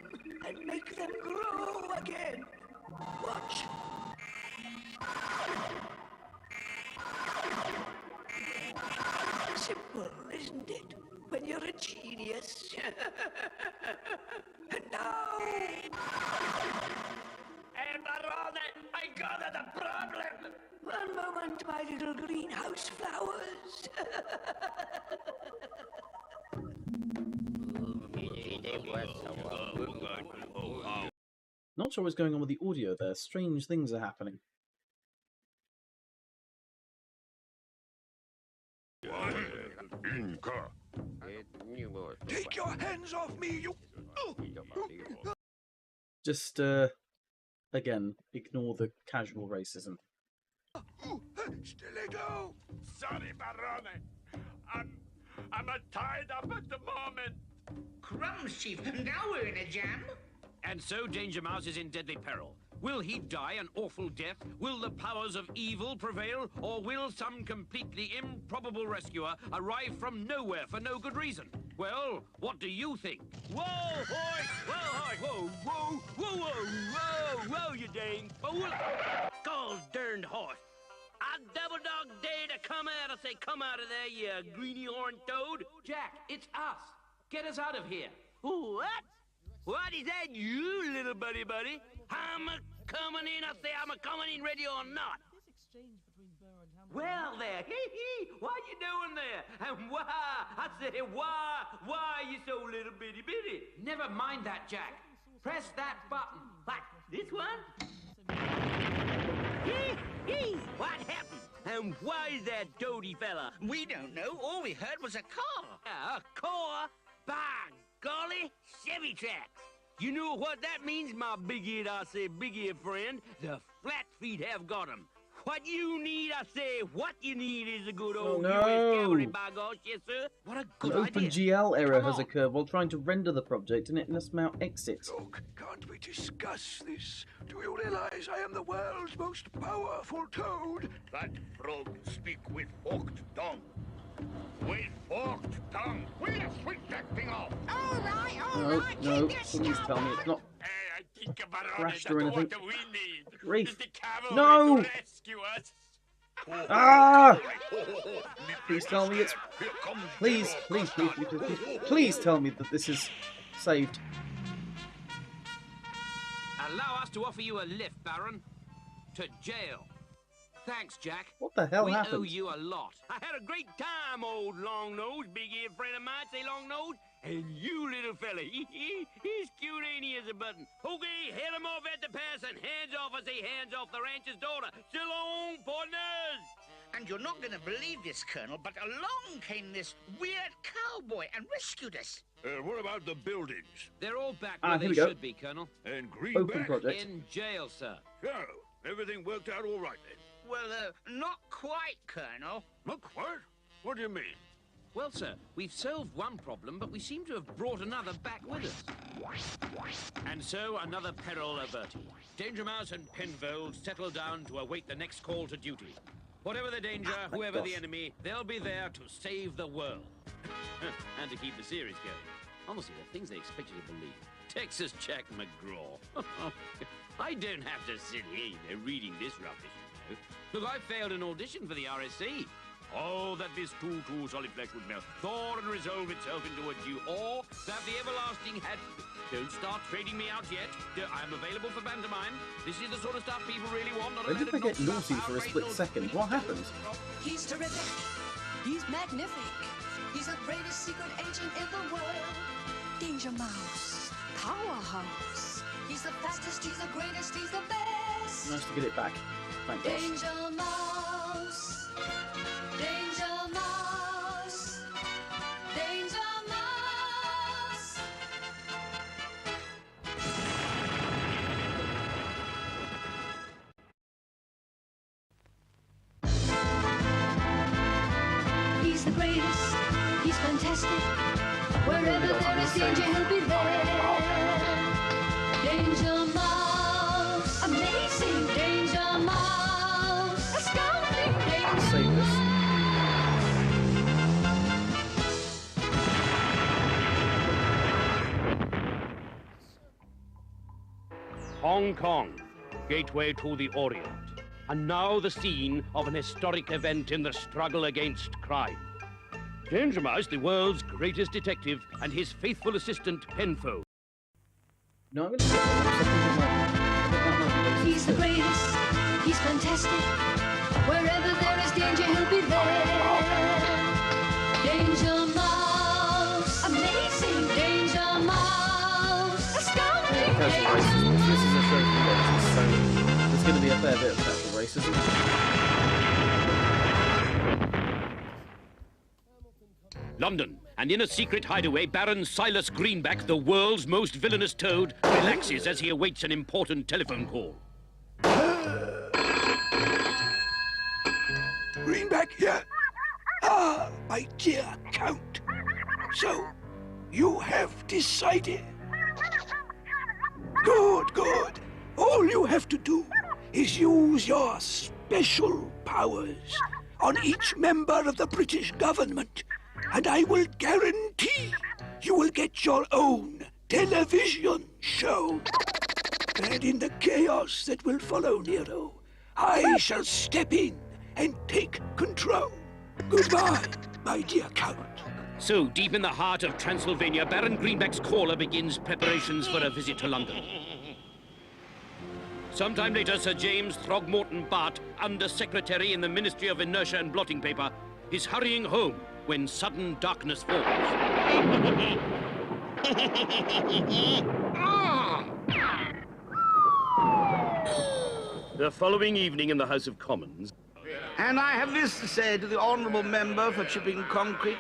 [SPEAKER 4] and make them grow again. Watch. Simple, isn't it? When you're a genius. And now...
[SPEAKER 3] Hey, Barone, I got the problem.
[SPEAKER 4] One moment, my little greenhouse flowers.
[SPEAKER 1] Not sure what's going on with the audio there. Strange things are happening.
[SPEAKER 4] Take your hands off me, you...
[SPEAKER 1] Just, again, ignore the casual racism.
[SPEAKER 4] Stiletto!
[SPEAKER 9] Sorry, Barone. I'm tied up at the moment.
[SPEAKER 6] Crumbs, Chief. Now we're in a jam.
[SPEAKER 3] And so Danger Mouse is in deadly peril. Will he die an awful death? Will the powers of evil prevail? Or will some completely improbable rescuer arrive from nowhere for no good reason? Well, what do you think? Whoa, hoy! Whoa, hoy! Whoa, whoa, whoa, whoa, whoa, whoa, you dang fool! Gosh darned horse! A double dog day to come out! I say, come out of there, you greeny horned toad!
[SPEAKER 5] Jack, it's us. Get us out of here.
[SPEAKER 3] What? What is that, you little buddy? I'm coming in. I say I'm coming in, ready or not. Well, there, what you doing there? And why? I say, why are you so little bitty?
[SPEAKER 5] Never mind that, Jack. Press that button.
[SPEAKER 3] Like this one? What happened? And why is that toady fella?
[SPEAKER 6] We don't know. All we heard was a car.
[SPEAKER 3] A car? By golly, Chevy tracks. You know what that means, my big-eared, I say, big-eared friend? The Flatfeet have got him. What you need, I say, what you need is a good old US cavalry, by gosh, yes, sir. What a good
[SPEAKER 1] An
[SPEAKER 3] idea.
[SPEAKER 1] OpenGL error has occurred while trying to render the project, and it must now exit.
[SPEAKER 4] Look, can't we discuss this? Do you realize I am the world's most powerful toad?
[SPEAKER 7] That frog speak with forked tongue. With forked tongue. We'll switch that thing off.
[SPEAKER 2] All right,
[SPEAKER 1] No, please tell me it's not
[SPEAKER 9] Hey, I think about
[SPEAKER 1] crashed
[SPEAKER 9] it.
[SPEAKER 1] or
[SPEAKER 9] That's
[SPEAKER 1] anything.
[SPEAKER 9] what we need.
[SPEAKER 1] Grief.
[SPEAKER 9] Is the cavalry
[SPEAKER 1] No!
[SPEAKER 9] to rescue us.
[SPEAKER 1] Ah! Please tell me it's...
[SPEAKER 7] Here comes
[SPEAKER 1] Please tell me that this is saved.
[SPEAKER 3] Allow us to offer you a lift, Baron. To jail. Thanks, Jack.
[SPEAKER 1] What the hell
[SPEAKER 3] we
[SPEAKER 1] happened?
[SPEAKER 3] owe you a lot. I had a great time, old Long Nose, big-eared friend of mine, say Long Nose. And you, little fella, he's cute, ain't he, as a button. Okay, head him off at the pass and hands off, I say hands off the rancher's daughter. So long, partners.
[SPEAKER 6] And you're not going to believe this, Colonel, but along came this weird cowboy and rescued us.
[SPEAKER 7] What about the buildings?
[SPEAKER 3] They're all back where
[SPEAKER 1] here
[SPEAKER 3] they
[SPEAKER 1] we go.
[SPEAKER 3] should be, Colonel.
[SPEAKER 7] And Greenback?
[SPEAKER 1] Open project.
[SPEAKER 3] In jail, sir.
[SPEAKER 7] So, everything worked out all right then?
[SPEAKER 6] Well, not quite, Colonel.
[SPEAKER 7] Not quite? What do you mean?
[SPEAKER 3] Well, sir, we've solved one problem, but we seem to have brought another back with us. And so, another peril averted. Danger Mouse and Penfold settle down to await the next call to duty. Whatever the danger, whoever the enemy, they'll be there to save the world. And to keep the series going. Honestly, the things they expect you to believe. Texas Jack McGraw. I don't have to sit here, reading this rubbish, Look, I failed an audition for the RSC. Oh, that this too solid flesh would melt, thaw and resolve itself into a dew, or that the everlasting had... Don't start trading me out yet. I'm available for pantomime. This is the sort of stuff people really want. Not a
[SPEAKER 1] When did they get naughty for a split second? What happened?
[SPEAKER 2] He's terrific. He's magnific. He's the greatest secret agent in the world. Danger Mouse. Powerhouse. He's the fastest, he's the greatest, he's the best.
[SPEAKER 1] Nice to get it back. Thank gosh.
[SPEAKER 2] Danger Mouse. Danger Mouse. Danger Mouse. He's the greatest. He's fantastic. Wherever there is danger, he'll be there. Danger Mouse. Amazing. Danger Mouse. Astounding. Danger
[SPEAKER 1] Save this.
[SPEAKER 3] Hong Kong, gateway to the Orient, and now the scene of an historic event in the struggle against crime. Danger Mouse, the world's greatest detective, and his faithful assistant, Penfold.
[SPEAKER 1] No, I'm going to get that.
[SPEAKER 2] He's the greatest, he's fantastic. Wherever there is danger, he'll be there. Danger Mouse, amazing. Danger Mouse, astounding.
[SPEAKER 1] Casual racism. This is a show for doctors, so there's going to be a fair bit of casual racism.
[SPEAKER 3] London, and in a secret hideaway, Baron Silas Greenback, the world's most villainous toad, relaxes as he awaits an important telephone call.
[SPEAKER 4] Greenback here. Ah, my dear Count. So, you have decided. Good, good. All you have to do is use your special powers on each member of the British government, and I will guarantee you will get your own television show. And in the chaos that will follow, Nero, I shall step in and take control. Goodbye, my dear Count.
[SPEAKER 3] So, deep in the heart of Transylvania, Baron Greenback's caller begins preparations for a visit to London. Sometime later, Sir James Throgmorton Bart, Under-Secretary in the Ministry of Inertia and Blotting Paper, is hurrying home when sudden darkness falls. The following evening in the House of Commons...
[SPEAKER 6] And I have this to say to the honourable member for chipping concrete.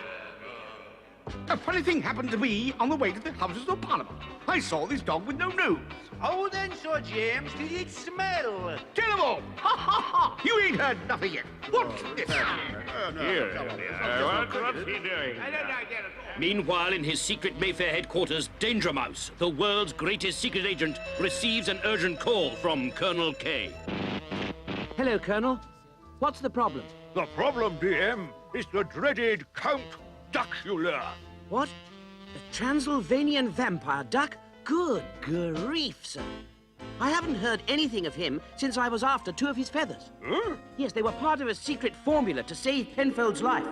[SPEAKER 6] A funny thing happened to me on the way to the Houses of Parliament. I saw this dog with no nose.
[SPEAKER 9] Oh, then, Sir James, did it smell?
[SPEAKER 6] Terrible! Ha ha ha! You ain't heard nothing yet. What's this?
[SPEAKER 3] What's he doing? Meanwhile, in his secret Mayfair headquarters, Danger Mouse, the world's greatest secret agent, receives an urgent call from Colonel K.
[SPEAKER 5] Hello, Colonel. What's the problem?
[SPEAKER 8] The problem, DM, is the dreaded Count Duckula.
[SPEAKER 5] What? The Transylvanian vampire duck? Good grief, sir. I haven't heard anything of him since I was after 2 of his feathers.
[SPEAKER 8] Huh?
[SPEAKER 5] Yes, they were part of a secret formula to save Penfold's life.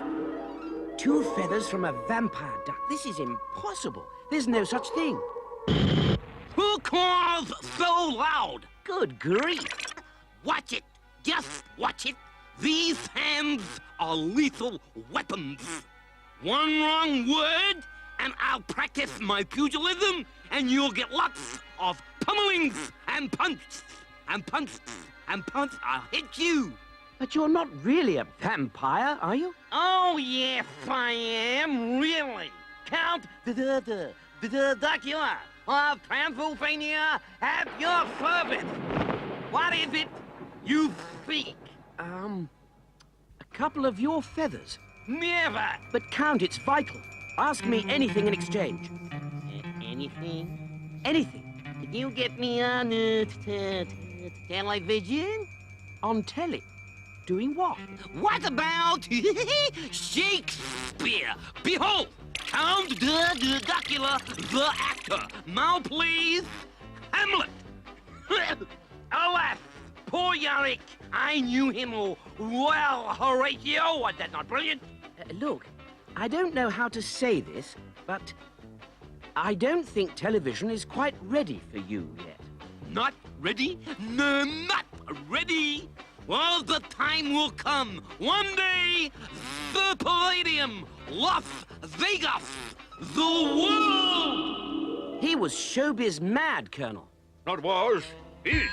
[SPEAKER 5] 2 feathers from a vampire duck. This is impossible. There's no such thing.
[SPEAKER 3] Who calls so loud?
[SPEAKER 5] Good grief.
[SPEAKER 3] Watch it. Just watch it. These hands are lethal weapons. One wrong word, and I'll practice my pugilism, and you'll get lots of pummelings and punts, and punts, and punts. I'll hit you.
[SPEAKER 5] But you're not really a vampire, are you?
[SPEAKER 3] Oh, yes, I am, really. Count the Dracula of Transylvania at your service. What is it you seek?
[SPEAKER 5] A couple of your feathers.
[SPEAKER 3] Never.
[SPEAKER 5] But Count, it's vital. Ask me anything in exchange.
[SPEAKER 3] Anything?
[SPEAKER 5] Anything.
[SPEAKER 3] Can you get me on television?
[SPEAKER 5] On telly. Doing what?
[SPEAKER 3] What about Shakespeare? Behold, Count the Dracula, the actor. Now please, Hamlet. Alas, poor Yorick. I knew him well, Horatio. Was that not brilliant?
[SPEAKER 5] Look, I don't know how to say this, but I don't think television is quite ready for you yet.
[SPEAKER 3] Not ready? No, not ready. Well, the time will come. One day, the Palladium, Las Vegas, the world!
[SPEAKER 5] He was showbiz mad, Colonel.
[SPEAKER 8] Not was, is.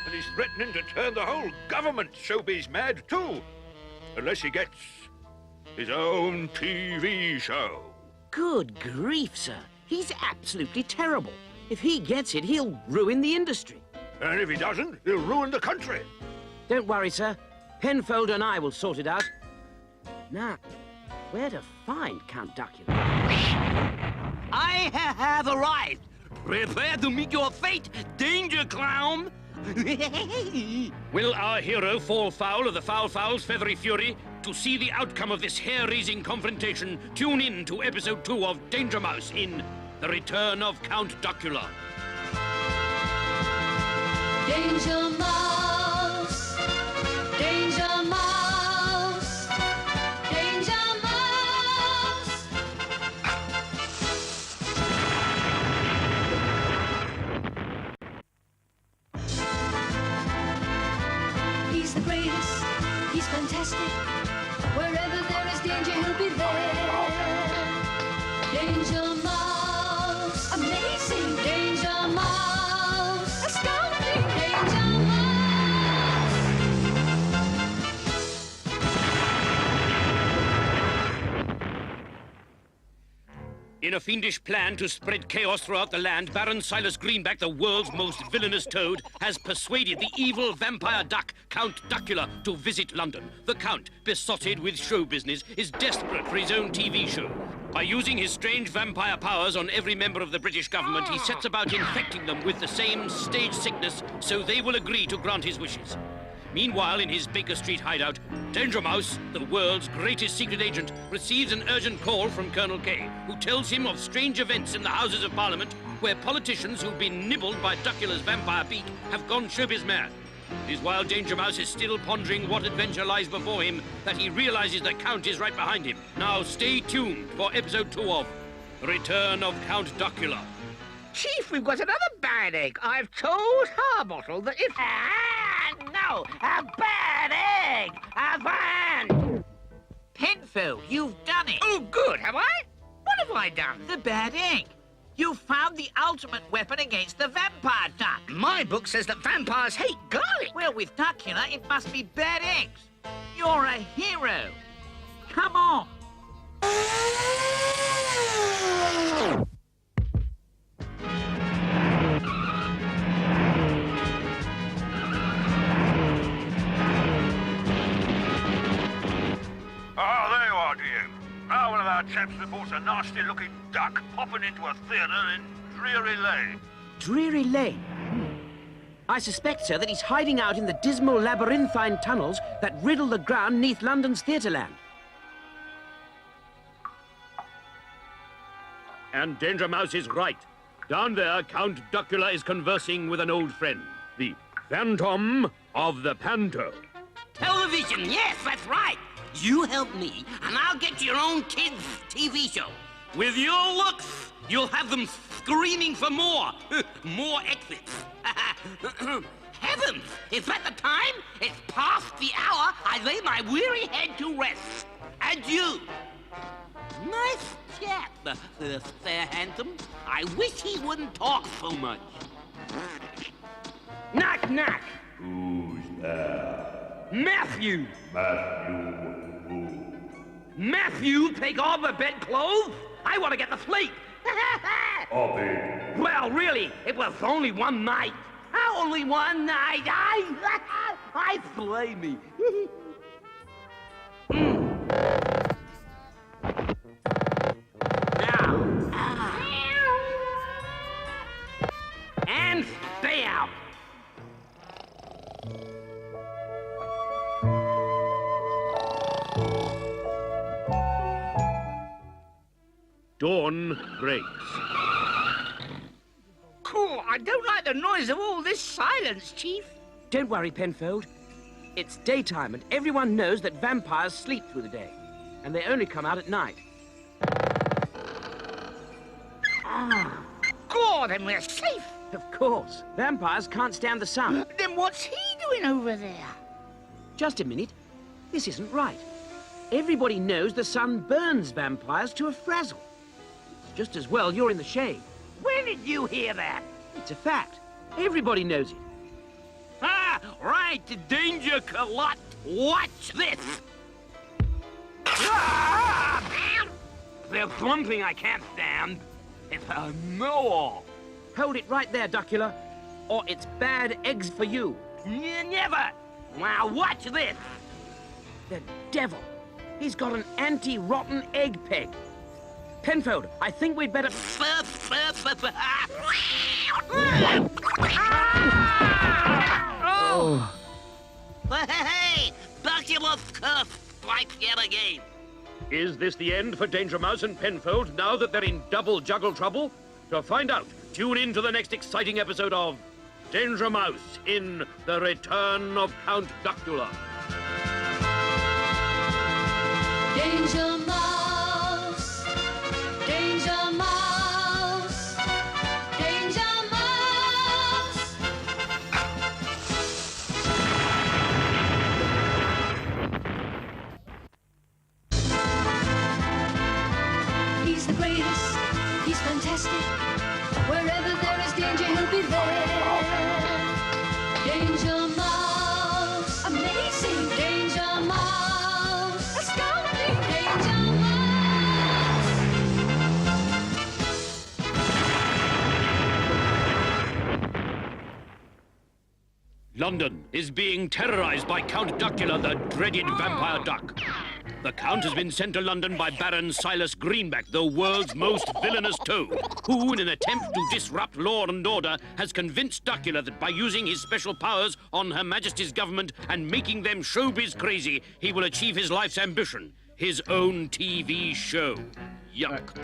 [SPEAKER 8] And he's threatening to turn the whole government showbiz mad, too. Unless he gets his own TV show.
[SPEAKER 5] Good grief, sir. He's absolutely terrible. If he gets it, he'll ruin the industry.
[SPEAKER 8] And if he doesn't, he'll ruin the country.
[SPEAKER 5] Don't worry, sir. Penfold and I will sort it out. Now, where to find Count Duckula?
[SPEAKER 3] I have arrived. Prepare to meet your fate, danger clown. Will our hero fall foul of the foul fowl's feathery fury? To see the outcome of this hair-raising confrontation, tune in to episode 2 of Danger Mouse in The Return of Count Duckula.
[SPEAKER 2] Danger Mouse, Danger Mouse, Danger Mouse. He's the greatest, he's fantastic. Wherever there is danger, he'll be there. Danger Mouse, amazing. Danger Mouse, astounding. Danger Mouse.
[SPEAKER 3] a fiendish plan to spread chaos throughout the land, Baron Silas Greenback, the world's most villainous toad, has persuaded the evil vampire duck, Count Duckula, to visit London. The Count, besotted with show business, is desperate for his own TV show. By using his strange vampire powers on every member of the British government, he sets about infecting them with the same stage sickness so they will agree to grant his wishes. Meanwhile, in his Baker Street hideout, Danger Mouse, the world's greatest secret agent, receives an urgent call from Colonel K, who tells him of strange events in the Houses of Parliament where politicians who've been nibbled by Duckula's vampire beak have gone showbiz mad. It is while Danger Mouse is still pondering what adventure lies before him that he realizes the Count is right behind him. Now stay tuned for episode 2 of The Return of Count Duckula.
[SPEAKER 6] Chief, we've got another bad egg. I've told Harbottle that if... no! A bad egg! A van!
[SPEAKER 5] Penfold, you've done it.
[SPEAKER 6] Oh, good, have I? What have I done?
[SPEAKER 5] The bad egg. You found the ultimate weapon against the vampire duck.
[SPEAKER 6] My book says that vampires hate garlic.
[SPEAKER 5] Well, with Duckula, it must be bad eggs. You're a hero. Come on.
[SPEAKER 8] Ah, there you are, dear. Now one of our chaps reports a nasty-looking duck popping into a theatre in Drury Lane.
[SPEAKER 5] Drury Lane? I suspect, sir, that he's hiding out in the dismal labyrinthine tunnels that riddle the ground neath London's theatreland.
[SPEAKER 3] And Danger Mouse is right. Down there, Count Duckula is conversing with an old friend, the Phantom of the Panto.
[SPEAKER 10] Television, yes, that's right. You help me, and I'll get your own kids' TV show. With your looks, you'll have them screaming for more. More exits. Heavens, is that the time? It's past the hour. I lay my weary head to rest. Adieu. Nice chap, the fair handsome. I wish he wouldn't talk so much.
[SPEAKER 6] Knock, knock.
[SPEAKER 11] Who's there?
[SPEAKER 6] Matthew.
[SPEAKER 11] Matthew who?
[SPEAKER 6] Matthew, take all the bedclothes? I want to get to sleep.
[SPEAKER 11] Oppie.
[SPEAKER 6] Well, really, it was only one night. Only one night. I slay me. Now. And stay out.
[SPEAKER 3] Dawn breaks.
[SPEAKER 6] Cool, I don't like the noise of all this silence, Chief.
[SPEAKER 5] Don't worry, Penfold. It's daytime, and everyone knows that vampires sleep through the day, and they only come out at night.
[SPEAKER 6] God, and we're safe.
[SPEAKER 5] Of course. Vampires can't stand the sun.
[SPEAKER 6] Then what's he doing over there?
[SPEAKER 5] Just a minute. This isn't right. Everybody knows the sun burns vampires to a frazzle. It's just as well you're in the shade.
[SPEAKER 6] When did you hear that?
[SPEAKER 5] It's a fact. Everybody knows it.
[SPEAKER 10] Ah, right, danger, Calot. Watch this.
[SPEAKER 6] There's one thing I can't stand. It's a know-all.
[SPEAKER 5] Hold it right there, Duckula, or it's bad eggs for you.
[SPEAKER 6] Never. Now watch this.
[SPEAKER 5] The devil. He's got an anti-rotten egg peg. Penfold, I think we'd better...
[SPEAKER 10] Oh. Hey, Duckula's curse strikes yet again.
[SPEAKER 3] Is this the end for Danger Mouse and Penfold now that they're in double juggle trouble? To find out, tune in to the next exciting episode of Danger Mouse in The Return of Count Duckula.
[SPEAKER 2] Danger Mouse, Danger Mouse, Danger Mouse. He's the greatest, he's fantastic. Wherever there is danger, he'll be there. Danger Mouse, amazing. Danger Mouse, astounding. Danger Mouse.
[SPEAKER 3] London is being terrorized by Count Duckula, the dreaded vampire duck. The Count has been sent to London by Baron Silas Greenback, the world's most villainous toad, who, in an attempt to disrupt law and order, has convinced Duckula that by using his special powers on Her Majesty's government and making them showbiz crazy, he will achieve his life's ambition, his own TV show. Yuck.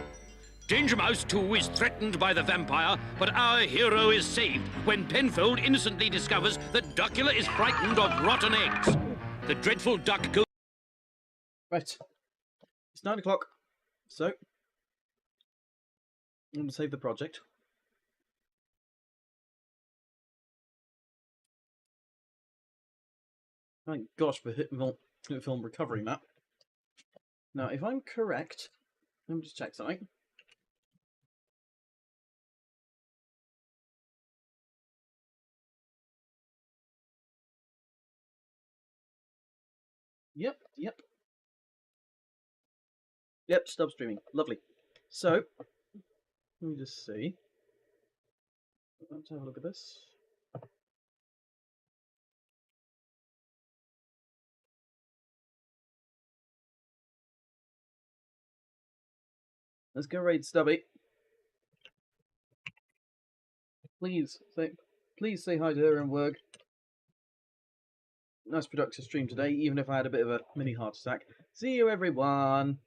[SPEAKER 3] Danger Mouse, too, is threatened by the vampire, but our hero is saved when Penfold innocently discovers that Duckula is frightened of rotten eggs. The dreadful duck goes...
[SPEAKER 1] Right. It's 9 o'clock. So, I'm going to save the project. Thank gosh for hit film recovery map. Now, if I'm correct, let me just check something. Yep, stop streaming. Lovely. So, let me just see. Let's have a look at this. Let's go raid Stubby. Please say hi to her and work. Nice productive stream today, even if I had a bit of a mini heart attack. See you, everyone.